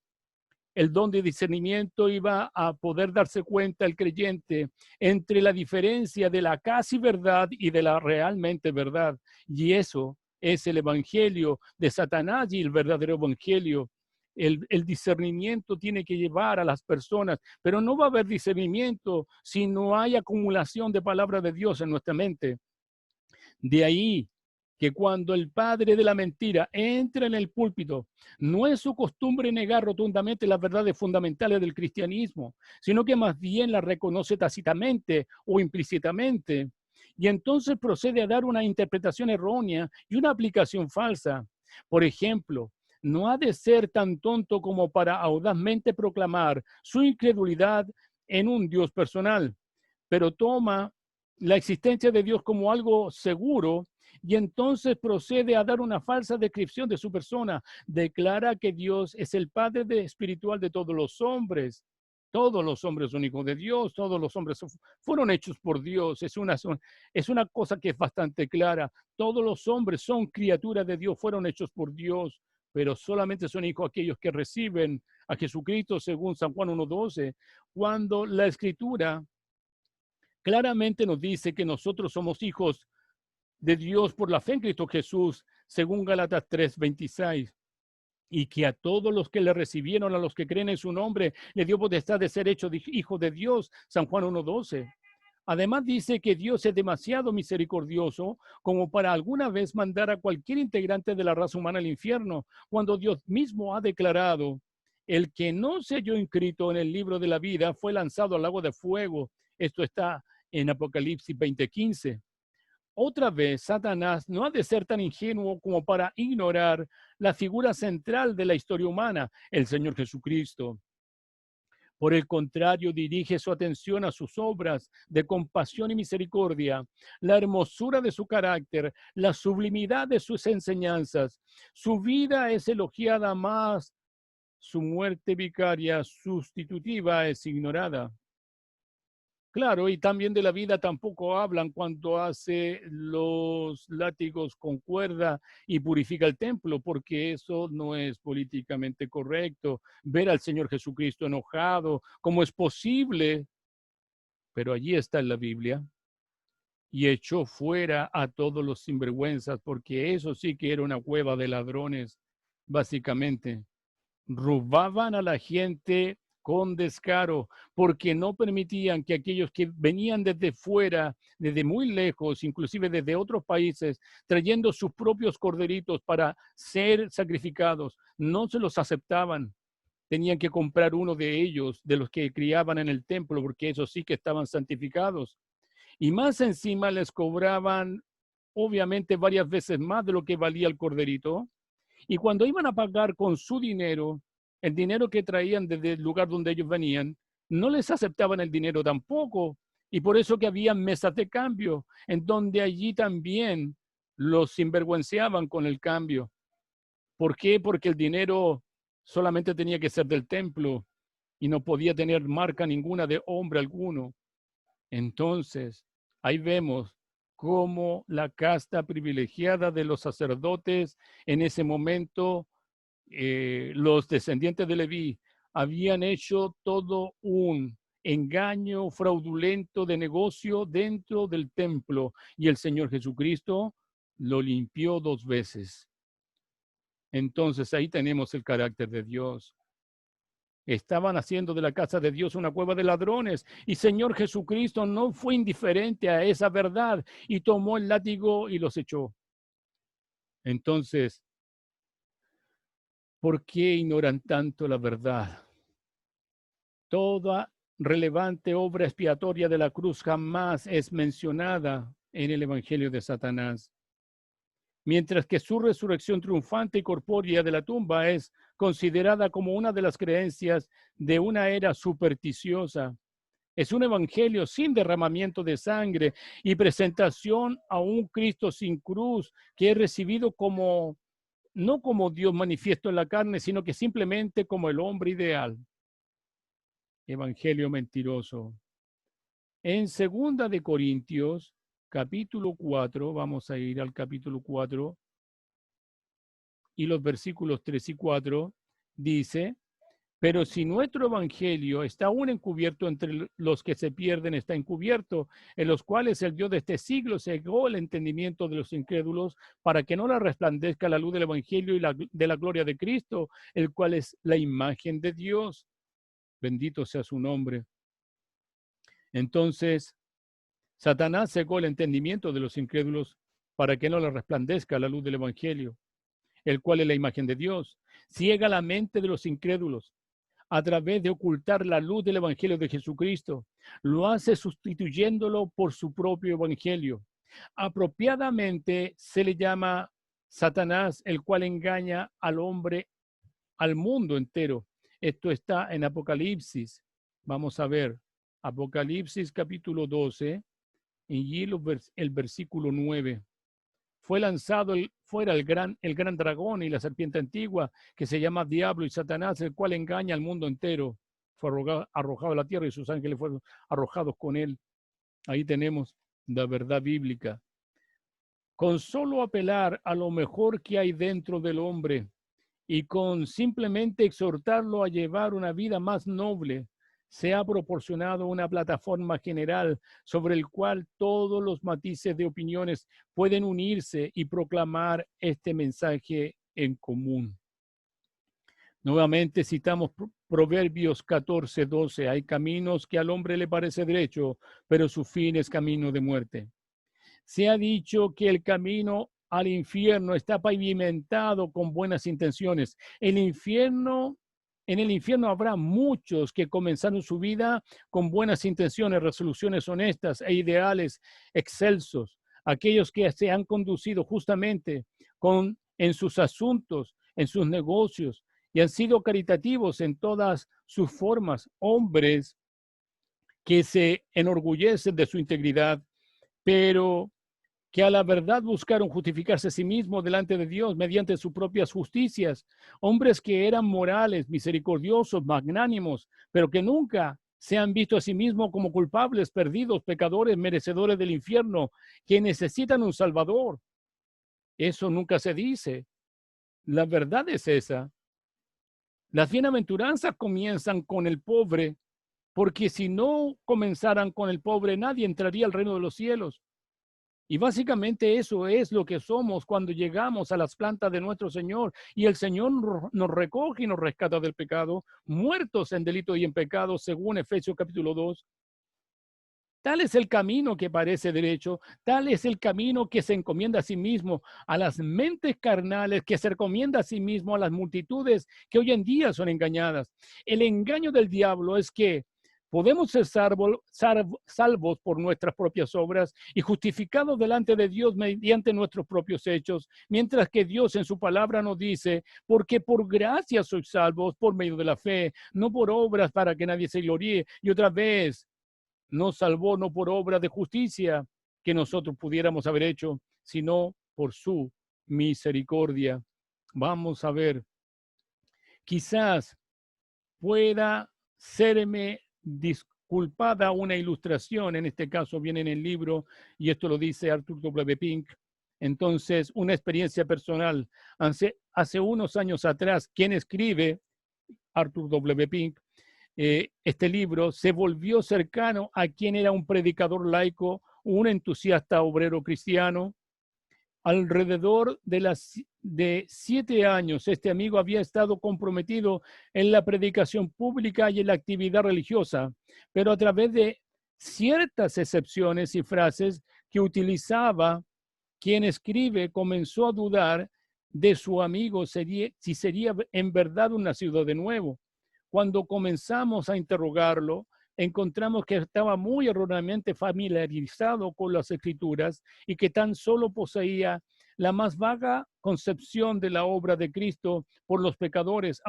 El don de discernimiento iba a poder darse cuenta el creyente entre la diferencia de la casi verdad y de la realmente verdad. Y eso es el evangelio de Satanás y el verdadero evangelio. El discernimiento tiene que llevar a las personas, pero no va a haber discernimiento si no hay acumulación de palabra de Dios en nuestra mente. De ahí que cuando el padre de la mentira entra en el púlpito, no es su costumbre negar rotundamente las verdades fundamentales del cristianismo, sino que más bien las reconoce tácitamente o implícitamente. Y entonces procede a dar una interpretación errónea y una aplicación falsa. Por ejemplo, no ha de ser tan tonto como para audazmente proclamar su incredulidad en un Dios personal, pero toma la existencia de Dios como algo seguro y entonces procede a dar una falsa descripción de su persona. Declara que Dios es el Padre espiritual de todos los hombres. Todos los hombres son hijos de Dios, todos los hombres fueron hechos por Dios. Es una cosa que es bastante clara. Todos los hombres son criaturas de Dios, fueron hechos por Dios, pero solamente son hijos aquellos que reciben a Jesucristo, según San Juan 1:12, cuando la Escritura claramente nos dice que nosotros somos hijos de Dios por la fe en Cristo Jesús, según Gálatas 3:26, y que a todos los que le recibieron, a los que creen en su nombre, le dio potestad de ser hechos hijos de Dios, San Juan 1:12. Además dice que Dios es demasiado misericordioso como para alguna vez mandar a cualquier integrante de la raza humana al infierno, cuando Dios mismo ha declarado: el que no se halló inscrito en el libro de la vida fue lanzado al lago de fuego. Esto está en Apocalipsis 20:15. Otra vez, Satanás no ha de ser tan ingenuo como para ignorar la figura central de la historia humana, el Señor Jesucristo. Por el contrario, dirige su atención a sus obras de compasión y misericordia, la hermosura de su carácter, la sublimidad de sus enseñanzas. Su vida es elogiada más, su muerte vicaria sustitutiva es ignorada. Claro, y también de la vida tampoco hablan cuando hace los látigos con cuerda y purifica el templo, porque eso no es políticamente correcto. Ver al Señor Jesucristo enojado, ¿cómo es posible? Pero allí está en la Biblia. Y echó fuera a todos los sinvergüenzas, porque eso sí que era una cueva de ladrones, básicamente. Robaban a la gente con descaro, porque no permitían que aquellos que venían desde fuera, desde muy lejos, inclusive desde otros países, trayendo sus propios corderitos para ser sacrificados, no se los aceptaban. Tenían que comprar uno de ellos, de los que criaban en el templo, porque esos sí que estaban santificados. Y más encima les cobraban, obviamente, varias veces más de lo que valía el corderito. Y cuando iban a pagar con su dinero, el dinero que traían desde el lugar donde ellos venían, no les aceptaban el dinero tampoco. Y por eso que había mesas de cambio, en donde allí también los sinvergüenciaban con el cambio. ¿Por qué? Porque el dinero solamente tenía que ser del templo y no podía tener marca ninguna de hombre alguno. Entonces, ahí vemos cómo la casta privilegiada de los sacerdotes en ese momento, los descendientes de Leví, habían hecho todo un engaño fraudulento de negocio dentro del templo, y el Señor Jesucristo lo limpió 2 veces. Entonces ahí tenemos el carácter de Dios. Estaban haciendo de la casa de Dios una cueva de ladrones, y Señor Jesucristo no fue indiferente a esa verdad y tomó el látigo y los echó. Entonces, ¿por qué ignoran tanto la verdad? Toda relevante obra expiatoria de la cruz jamás es mencionada en el Evangelio de Satanás, mientras que su resurrección triunfante y corpórea de la tumba es considerada como una de las creencias de una era supersticiosa. Es un evangelio sin derramamiento de sangre y presentación a un Cristo sin cruz, que es recibido como, no como Dios manifiesto en la carne, sino que simplemente como el hombre ideal. Evangelio mentiroso. En 2 Corintios, capítulo 4, vamos a ir al capítulo 4 y los versículos 3 y 4, dice: pero si nuestro evangelio está aún encubierto entre los que se pierden, está encubierto, en los cuales el Dios de este siglo cegó el entendimiento de los incrédulos, para que no la resplandezca la luz del evangelio y de la gloria de Cristo, el cual es la imagen de Dios. Bendito sea su nombre. Entonces, Satanás cegó el entendimiento de los incrédulos para que no le resplandezca la luz del evangelio, el cual es la imagen de Dios. Ciega la mente de los incrédulos a través de ocultar la luz del Evangelio de Jesucristo. Lo hace sustituyéndolo por su propio Evangelio. Apropiadamente se le llama Satanás, el cual engaña al hombre, al mundo entero. Esto está en Apocalipsis. Vamos a ver, Apocalipsis capítulo 12, y el versículo 9. Fue lanzado fuera el gran dragón y la serpiente antigua, que se llama Diablo y Satanás, el cual engaña al mundo entero. Fue arrojado a la tierra y sus ángeles fueron arrojados con él. Ahí tenemos la verdad bíblica. Con solo apelar a lo mejor que hay dentro del hombre y con simplemente exhortarlo a llevar una vida más noble, se ha proporcionado una plataforma general sobre el cual todos los matices de opiniones pueden unirse y proclamar este mensaje en común. Nuevamente citamos Proverbios 14:12. Hay caminos que al hombre le parece derecho, pero su fin es camino de muerte. Se ha dicho que el camino al infierno está pavimentado con buenas intenciones. En el infierno habrá muchos que comenzaron su vida con buenas intenciones, resoluciones honestas e ideales excelsos. Aquellos que se han conducido justamente en sus asuntos, en sus negocios, y han sido caritativos en todas sus formas. Hombres que se enorgullecen de su integridad, pero que a la verdad buscaron justificarse a sí mismos delante de Dios mediante sus propias justicias. Hombres que eran morales, misericordiosos, magnánimos, pero que nunca se han visto a sí mismos como culpables, perdidos, pecadores, merecedores del infierno, que necesitan un Salvador. Eso nunca se dice. La verdad es esa. Las bienaventuranzas comienzan con el pobre, porque si no comenzaran con el pobre, nadie entraría al reino de los cielos. Y básicamente eso es lo que somos cuando llegamos a las plantas de nuestro Señor y el Señor nos recoge y nos rescata del pecado, muertos en delito y en pecado, según Efesios capítulo 2. Tal es el camino que parece derecho, tal es el camino que se encomienda a sí mismo a las mentes carnales, que se recomienda a sí mismo a las multitudes que hoy en día son engañadas. El engaño del diablo es que podemos ser salvos por nuestras propias obras y justificados delante de Dios mediante nuestros propios hechos, mientras que Dios en su palabra nos dice, porque por gracia sois salvos por medio de la fe, no por obras para que nadie se gloríe. Y otra vez, nos salvó no por obra de justicia que nosotros pudiéramos haber hecho, sino por su misericordia. Vamos a ver, quizás pueda serme disculpada una ilustración, en este caso viene en el libro, y esto lo dice Arthur W. Pink. Entonces, una experiencia personal. Hace unos años atrás, quien escribe, Arthur W. Pink, este libro, se volvió cercano a quien era un predicador laico, un entusiasta obrero cristiano. Alrededor de 7 años, este amigo había estado comprometido en la predicación pública y en la actividad religiosa, pero a través de ciertas excepciones y frases que utilizaba, quien escribe comenzó a dudar de su amigo si sería en verdad un nacido de nuevo. Cuando comenzamos a interrogarlo, encontramos que estaba muy erróneamente familiarizado con las escrituras y que tan solo poseía la más vaga concepción de la obra de Cristo por los pecadores.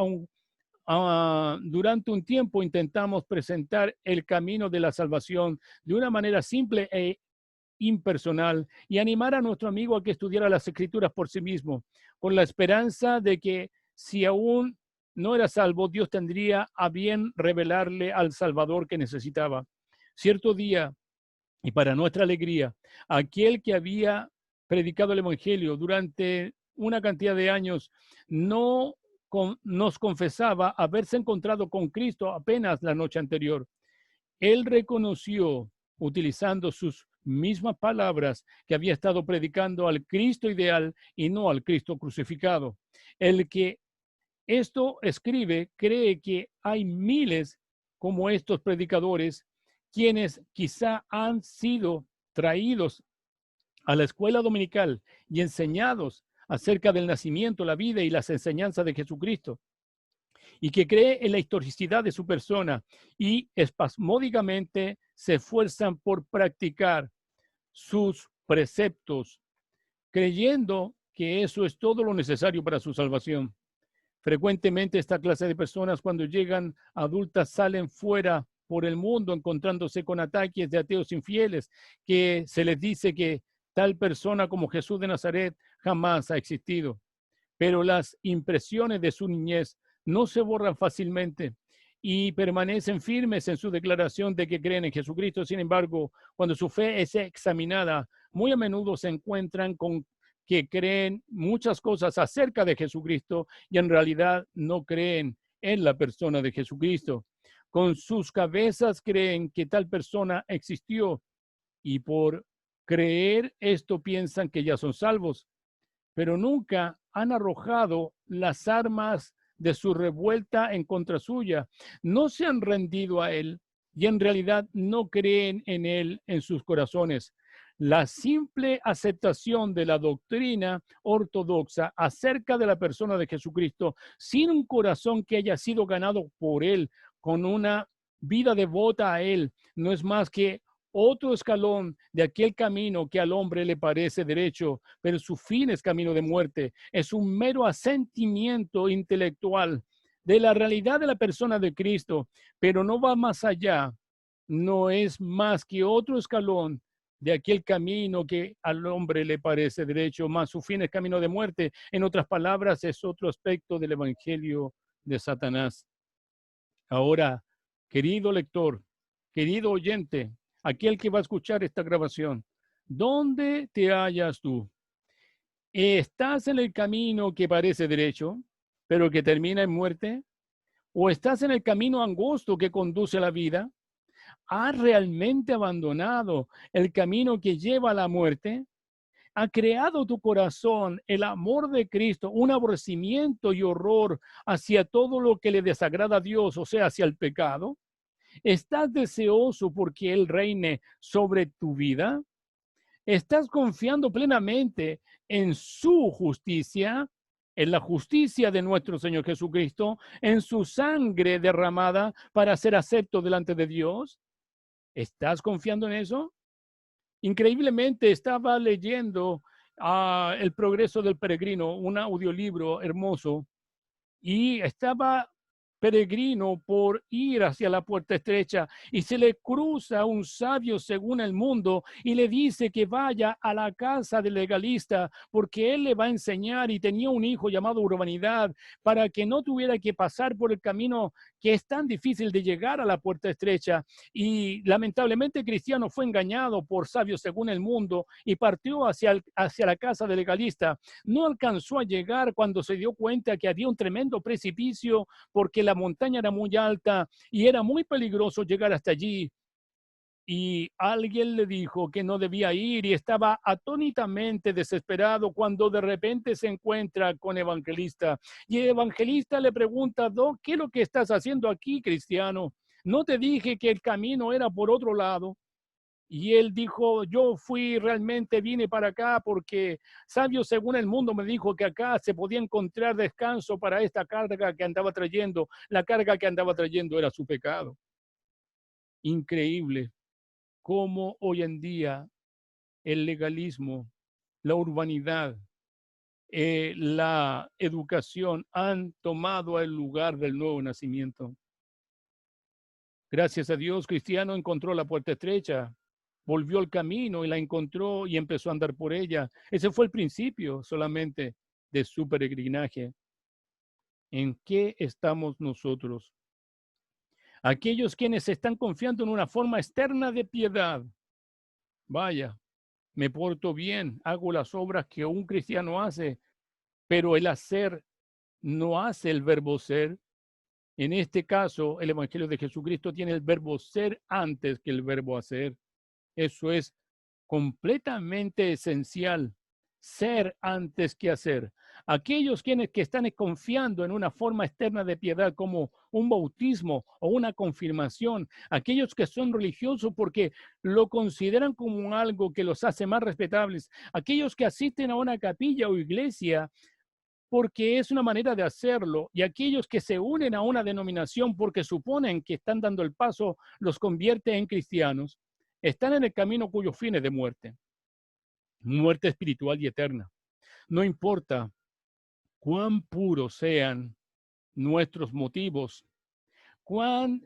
Durante un tiempo intentamos presentar el camino de la salvación de una manera simple e impersonal y animar a nuestro amigo a que estudiara las escrituras por sí mismo, con la esperanza de que si aún no era salvo, Dios tendría a bien revelarle al Salvador que necesitaba. Cierto día, y para nuestra alegría, aquel que había predicado el Evangelio durante una cantidad de años nos confesaba haberse encontrado con Cristo apenas la noche anterior. Él reconoció, utilizando sus mismas palabras, que había estado predicando al Cristo ideal y no al Cristo crucificado. El que esto escribe cree que hay miles como estos predicadores quienes quizá han sido traídos a la escuela dominical y enseñados acerca del nacimiento, la vida y las enseñanzas de Jesucristo, y que cree en la historicidad de su persona y espasmódicamente se esfuerzan por practicar sus preceptos, creyendo que eso es todo lo necesario para su salvación. Frecuentemente esta clase de personas cuando llegan adultas salen fuera por el mundo encontrándose con ataques de ateos infieles que se les dice que tal persona como Jesús de Nazaret jamás ha existido. Pero las impresiones de su niñez no se borran fácilmente y permanecen firmes en su declaración de que creen en Jesucristo. Sin embargo, cuando su fe es examinada, muy a menudo se encuentran con que creen muchas cosas acerca de Jesucristo y en realidad no creen en la persona de Jesucristo. Con sus cabezas creen que tal persona existió y por creer esto piensan que ya son salvos, pero nunca han arrojado las armas de su revuelta en contra suya. No se han rendido a él y en realidad no creen en él en sus corazones. La simple aceptación de la doctrina ortodoxa acerca de la persona de Jesucristo, sin un corazón que haya sido ganado por él, con una vida devota a él, no es más que otro escalón de aquel camino que al hombre le parece derecho, pero su fin es camino de muerte. Es un mero asentimiento intelectual de la realidad de la persona de Cristo, pero no va más allá. No es más que otro escalón de aquel camino que al hombre le parece derecho, más su fin es camino de muerte. En otras palabras, es otro aspecto del evangelio de Satanás. Ahora, querido lector, querido oyente, aquel que va a escuchar esta grabación, ¿dónde te hallas tú? ¿Estás en el camino que parece derecho, pero que termina en muerte? ¿O estás en el camino angosto que conduce a la vida? ¿Has realmente abandonado el camino que lleva a la muerte? ¿Ha creado tu corazón el amor de Cristo, un aborrecimiento y horror hacia todo lo que le desagrada a Dios, o sea, hacia el pecado? ¿Estás deseoso porque Él reine sobre tu vida? ¿Estás confiando plenamente en su justicia, en la justicia de nuestro Señor Jesucristo, en su sangre derramada para ser acepto delante de Dios? ¿Estás confiando en eso? Increíblemente estaba leyendo El progreso del peregrino, un audiolibro hermoso, y estaba peregrino por ir hacia la puerta estrecha y se le cruza un sabio según el mundo y le dice que vaya a la casa del legalista porque él le va a enseñar, y tenía un hijo llamado Urbanidad para que no tuviera que pasar por el camino que es tan difícil de llegar a la puerta estrecha. Y lamentablemente Cristiano fue engañado por sabios según el mundo y partió hacia la casa del legalista. No alcanzó a llegar cuando se dio cuenta que había un tremendo precipicio porque la montaña era muy alta y era muy peligroso llegar hasta allí. Y alguien le dijo que no debía ir y estaba atónitamente desesperado cuando de repente se encuentra con Evangelista. Y el Evangelista le pregunta: ¿qué es lo que estás haciendo aquí, Cristiano? ¿No te dije que el camino era por otro lado? Y él dijo: yo vine para acá porque sabio según el mundo me dijo que acá se podía encontrar descanso para esta carga que andaba trayendo. La carga que andaba trayendo era su pecado. Increíble cómo hoy en día el legalismo, la urbanidad, la educación han tomado el lugar del nuevo nacimiento. Gracias a Dios, Cristiano encontró la puerta estrecha, volvió al camino y la encontró y empezó a andar por ella. Ese fue el principio solamente de su peregrinaje. ¿En qué estamos nosotros? Aquellos quienes están confiando en una forma externa de piedad. Vaya, me porto bien, hago las obras que un cristiano hace, pero el hacer no hace el verbo ser. En este caso, el Evangelio de Jesucristo tiene el verbo ser antes que el verbo hacer. Eso es completamente esencial, ser antes que hacer. Aquellos quienes que están confiando en una forma externa de piedad como un bautismo o una confirmación, aquellos que son religiosos porque lo consideran como algo que los hace más respetables, aquellos que asisten a una capilla o iglesia porque es una manera de hacerlo, y aquellos que se unen a una denominación porque suponen que están dando el paso los convierte en cristianos, están en el camino cuyo fin es de muerte, muerte espiritual y eterna. No importa cuán puros sean nuestros motivos, cuán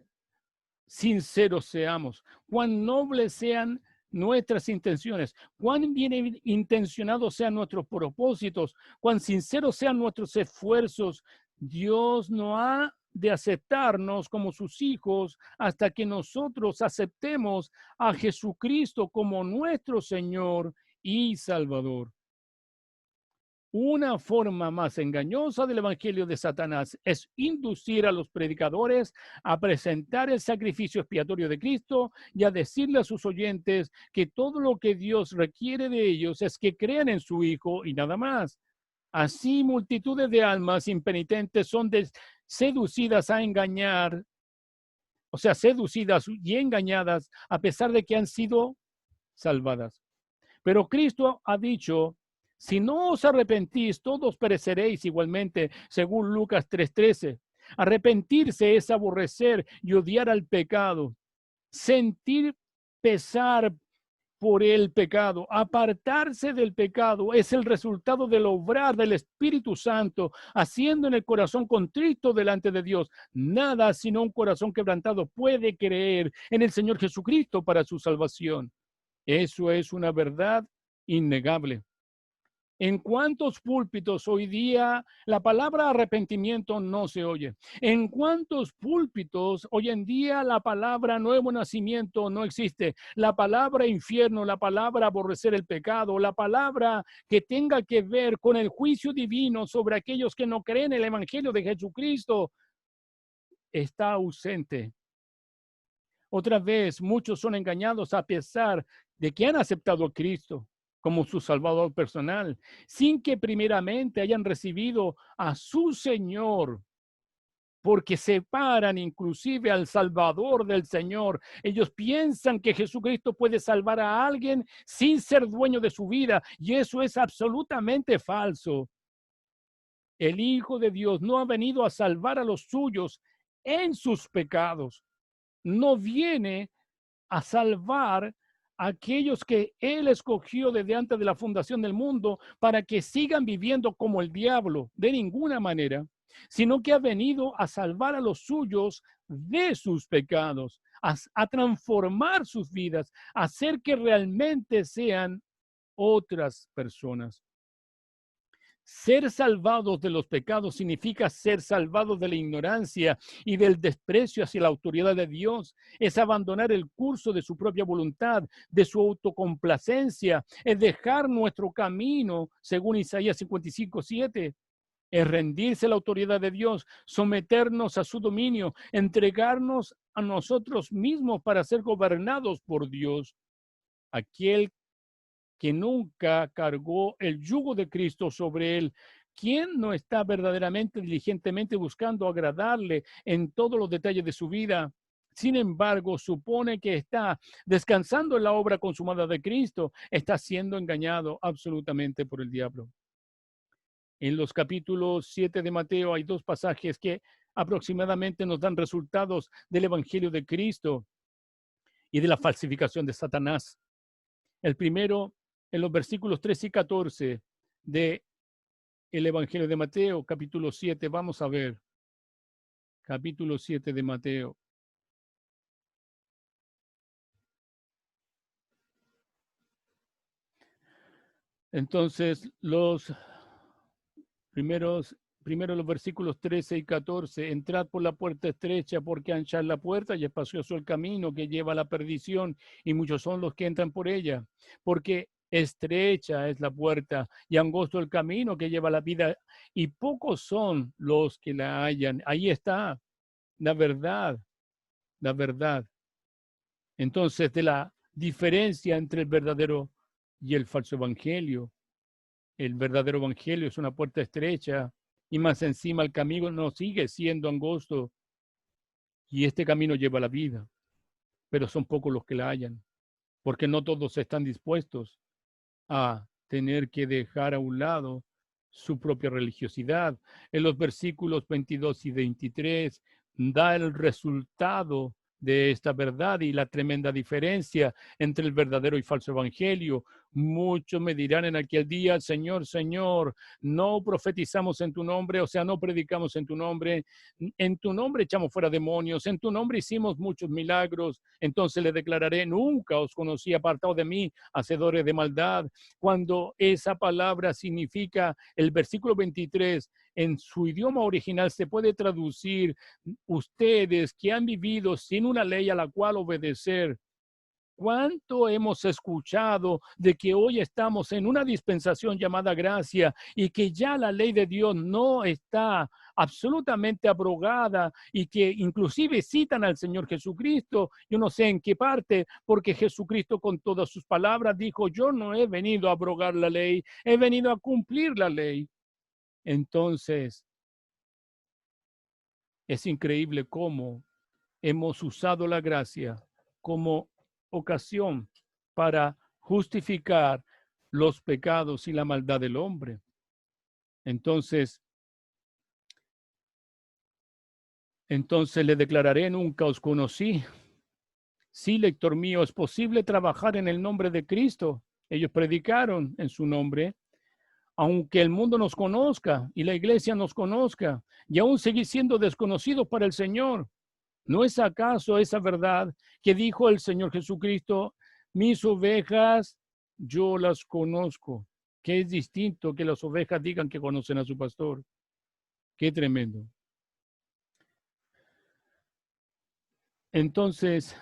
sinceros seamos, cuán nobles sean nuestras intenciones, cuán bien intencionados sean nuestros propósitos, cuán sinceros sean nuestros esfuerzos, Dios no ha de aceptarnos como sus hijos hasta que nosotros aceptemos a Jesucristo como nuestro Señor y Salvador. Una forma más engañosa del evangelio de Satanás es inducir a los predicadores a presentar el sacrificio expiatorio de Cristo y a decirle a sus oyentes que todo lo que Dios requiere de ellos es que crean en su Hijo y nada más. Así multitudes de almas impenitentes son seducidas a engañar, o sea, seducidas y engañadas a pesar de que han sido salvadas. Pero Cristo ha dicho, si no os arrepentís, todos pereceréis igualmente, según Lucas 3:13. Arrepentirse es aborrecer y odiar al pecado, sentir pesar por el pecado. Apartarse del pecado es el resultado del obrar del Espíritu Santo, haciendo en el corazón contrito delante de Dios. Nada sino un corazón quebrantado puede creer en el Señor Jesucristo para su salvación. Eso es una verdad innegable. ¿En cuántos púlpitos hoy día la palabra arrepentimiento no se oye? ¿En cuántos púlpitos hoy en día la palabra nuevo nacimiento no existe? La palabra infierno, la palabra aborrecer el pecado, la palabra que tenga que ver con el juicio divino sobre aquellos que no creen en el Evangelio de Jesucristo está ausente. Otra vez, muchos son engañados a pesar de que han aceptado a Cristo como su Salvador personal, sin que primeramente hayan recibido a su Señor, porque separan inclusive al Salvador del Señor. Ellos piensan que Jesucristo puede salvar a alguien sin ser dueño de su vida, y eso es absolutamente falso. El Hijo de Dios no ha venido a salvar a los suyos en sus pecados. No viene a salvar a aquellos que Él escogió desde antes de la fundación del mundo para que sigan viviendo como el diablo, de ninguna manera, sino que ha venido a salvar a los suyos de sus pecados, a transformar sus vidas, a hacer que realmente sean otras personas. Ser salvados de los pecados significa ser salvados de la ignorancia y del desprecio hacia la autoridad de Dios. Es abandonar el curso de su propia voluntad, de su autocomplacencia. Es dejar nuestro camino, según Isaías 55:7. Es rendirse a la autoridad de Dios, someternos a su dominio, entregarnos a nosotros mismos para ser gobernados por Dios. Aquel que nunca cargó el yugo de Cristo sobre él. ¿Quién no está verdaderamente, diligentemente buscando agradarle en todos los detalles de su vida? Sin embargo, supone que está descansando en la obra consumada de Cristo, está siendo engañado absolutamente por el diablo. En los capítulos 7 de Mateo hay dos pasajes que aproximadamente nos dan resultados del Evangelio de Cristo y de la falsificación de Satanás. El primero, en los versículos 13 y 14 de el Evangelio de Mateo, capítulo 7, vamos a ver, capítulo 7 de Mateo. Entonces, primero los versículos 13 y 14, entrad por la puerta estrecha, porque ancha es la puerta y espacioso el camino que lleva a la perdición, y muchos son los que entran por ella, porque estrecha es la puerta y angosto el camino que lleva a la vida, y pocos son los que la hallan. Ahí está la verdad, la verdad. Entonces, de la diferencia entre el verdadero y el falso evangelio. El verdadero evangelio es una puerta estrecha y más encima el camino no sigue siendo angosto, y este camino lleva a la vida, pero son pocos los que la hallan, porque no todos están dispuestos a tener que dejar a un lado su propia religiosidad. En los versículos 22 y 23 da el resultado de esta verdad y la tremenda diferencia entre el verdadero y falso evangelio. Muchos me dirán en aquel día: Señor, Señor, no profetizamos en tu nombre, o sea, no predicamos en tu nombre echamos fuera demonios, en tu nombre hicimos muchos milagros. Entonces le declararé: nunca os conocí, apartados de mí, hacedores de maldad. Cuando esa palabra significa, el versículo 23, en su idioma original se puede traducir: ustedes que han vivido sin una ley a la cual obedecer. ¿Cuánto hemos escuchado de que hoy estamos en una dispensación llamada gracia y que ya la ley de Dios no está absolutamente abrogada, y que inclusive citan al Señor Jesucristo? Yo no sé en qué parte, porque Jesucristo con todas sus palabras dijo: yo no he venido a abrogar la ley, he venido a cumplir la ley. Entonces, es increíble cómo hemos usado la gracia como ocasión para justificar los pecados y la maldad del hombre. Entonces le declararé: nunca os conocí. Sí, lector mío, es posible trabajar en el nombre de Cristo. Ellos predicaron en su nombre, aunque el mundo nos conozca y la iglesia nos conozca, y aún seguir siendo desconocidos para el Señor. ¿No es acaso esa verdad que dijo el Señor Jesucristo: mis ovejas yo las conozco? Que es distinto que las ovejas digan que conocen a su pastor. Qué tremendo. Entonces,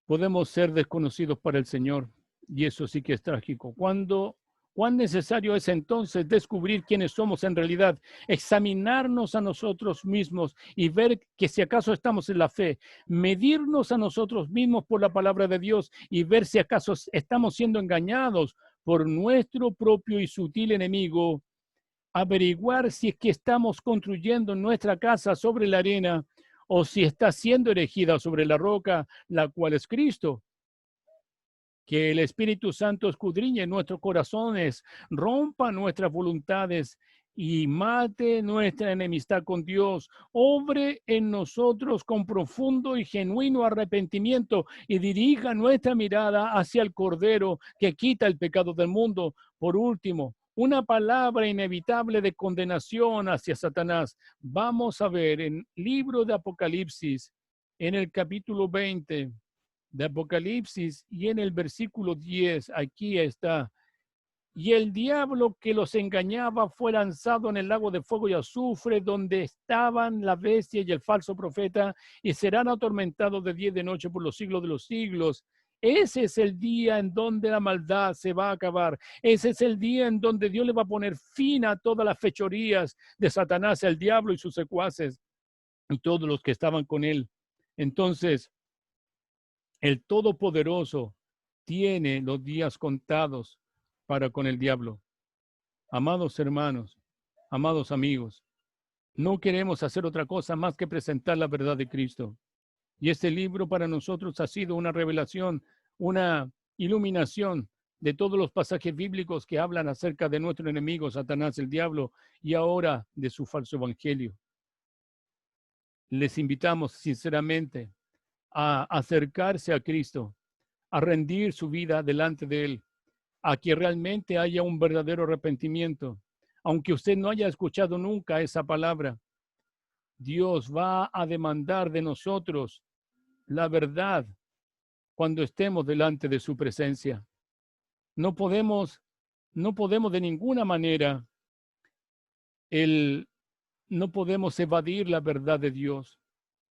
podemos ser desconocidos para el Señor, y eso sí que es trágico. ¿Cuán necesario es entonces descubrir quiénes somos en realidad, examinarnos a nosotros mismos y ver que si acaso estamos en la fe, medirnos a nosotros mismos por la palabra de Dios y ver si acaso estamos siendo engañados por nuestro propio y sutil enemigo, averiguar si es que estamos construyendo nuestra casa sobre la arena o si está siendo erigida sobre la roca, la cual es Cristo. Que el Espíritu Santo escudriñe nuestros corazones, rompa nuestras voluntades y mate nuestra enemistad con Dios. Obre en nosotros con profundo y genuino arrepentimiento y dirija nuestra mirada hacia el Cordero que quita el pecado del mundo. Por último, una palabra inevitable de condenación hacia Satanás. Vamos a ver en el libro de Apocalipsis, en el capítulo 20 de Apocalipsis, y en el versículo 10, aquí está: y el diablo que los engañaba fue lanzado en el lago de fuego y azufre, donde estaban la bestia y el falso profeta, y serán atormentados de día y de noche por los siglos de los siglos. Ese es el día en donde la maldad se va a acabar. Ese es el día en donde Dios le va a poner fin a todas las fechorías de Satanás, el diablo y sus secuaces, y todos los que estaban con él. Entonces, el Todopoderoso tiene los días contados para con el diablo. Amados hermanos, amados amigos, no queremos hacer otra cosa más que presentar la verdad de Cristo. Y este libro para nosotros ha sido una revelación, una iluminación de todos los pasajes bíblicos que hablan acerca de nuestro enemigo, Satanás, el diablo, y ahora de su falso evangelio. Les invitamos sinceramente a acercarse a Cristo, a rendir su vida delante de Él, a que realmente haya un verdadero arrepentimiento. Aunque usted no haya escuchado nunca esa palabra, Dios va a demandar de nosotros la verdad cuando estemos delante de su presencia. No podemos de ninguna manera no podemos evadir la verdad de Dios.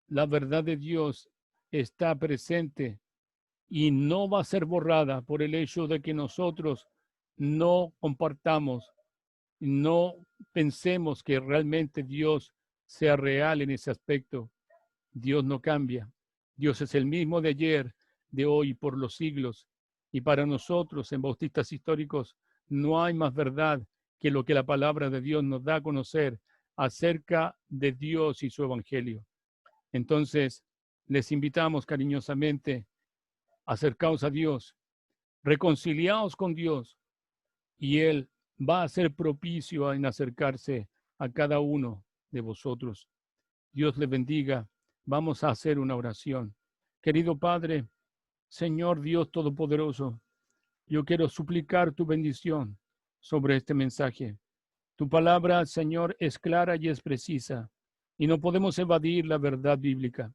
La verdad de Dios está presente y no va a ser borrada por el hecho de que nosotros no compartamos, no pensemos que realmente Dios sea real en ese aspecto. Dios no cambia. Dios es el mismo de ayer, de hoy y por los siglos. Y para nosotros, en Bautistas Históricos, no hay más verdad que lo que la palabra de Dios nos da a conocer acerca de Dios y su evangelio. Entonces, les invitamos cariñosamente: acercaos a Dios, reconciliaos con Dios, y Él va a ser propicio en acercarse a cada uno de vosotros. Dios les bendiga. Vamos a hacer una oración. Querido Padre, Señor Dios Todopoderoso, yo quiero suplicar tu bendición sobre este mensaje. Tu palabra, Señor, es clara y es precisa, y no podemos evadir la verdad bíblica.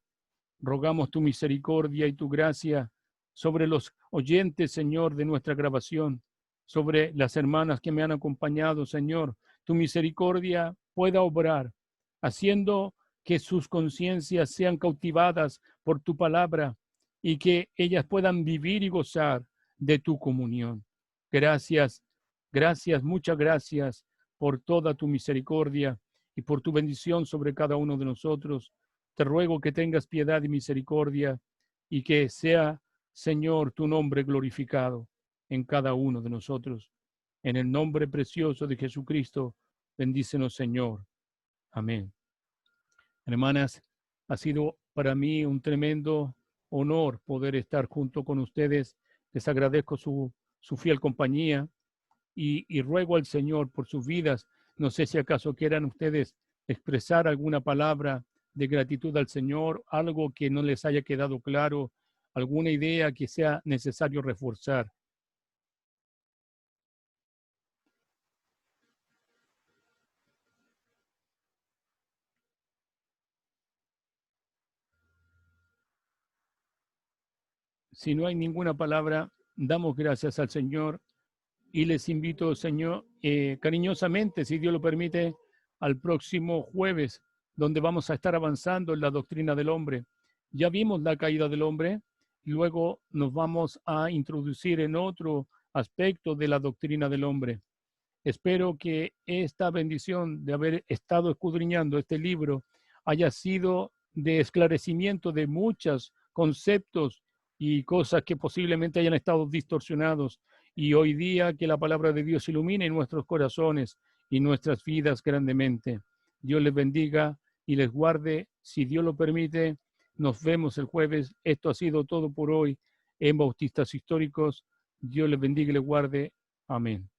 Rogamos tu misericordia y tu gracia sobre los oyentes, Señor, de nuestra grabación, sobre las hermanas que me han acompañado, Señor. Tu misericordia pueda obrar, haciendo que sus conciencias sean cautivadas por tu palabra y que ellas puedan vivir y gozar de tu comunión. Gracias, gracias, muchas gracias por toda tu misericordia y por tu bendición sobre cada uno de nosotros. Te ruego que tengas piedad y misericordia y que sea, Señor, tu nombre glorificado en cada uno de nosotros. En el nombre precioso de Jesucristo, bendícenos, Señor. Amén. Hermanas, ha sido para mí un tremendo honor poder estar junto con ustedes. Les agradezco su fiel compañía y ruego al Señor por sus vidas. No sé si acaso quieran ustedes expresar alguna palabra de gratitud al Señor, algo que no les haya quedado claro, alguna idea que sea necesario reforzar. Si no hay ninguna palabra, damos gracias al Señor y les invito, Señor, cariñosamente, si Dios lo permite, al próximo jueves, donde vamos a estar avanzando en la doctrina del hombre. Ya vimos la caída del hombre, luego nos vamos a introducir en otro aspecto de la doctrina del hombre. Espero que esta bendición de haber estado escudriñando este libro haya sido de esclarecimiento de muchos conceptos y cosas que posiblemente hayan estado distorsionados. Y hoy día que la palabra de Dios ilumine nuestros corazones y nuestras vidas grandemente. Dios les bendiga y les guarde. Si Dios lo permite, nos vemos el jueves. Esto ha sido todo por hoy en Bautistas Históricos. Dios les bendiga y les guarde. Amén.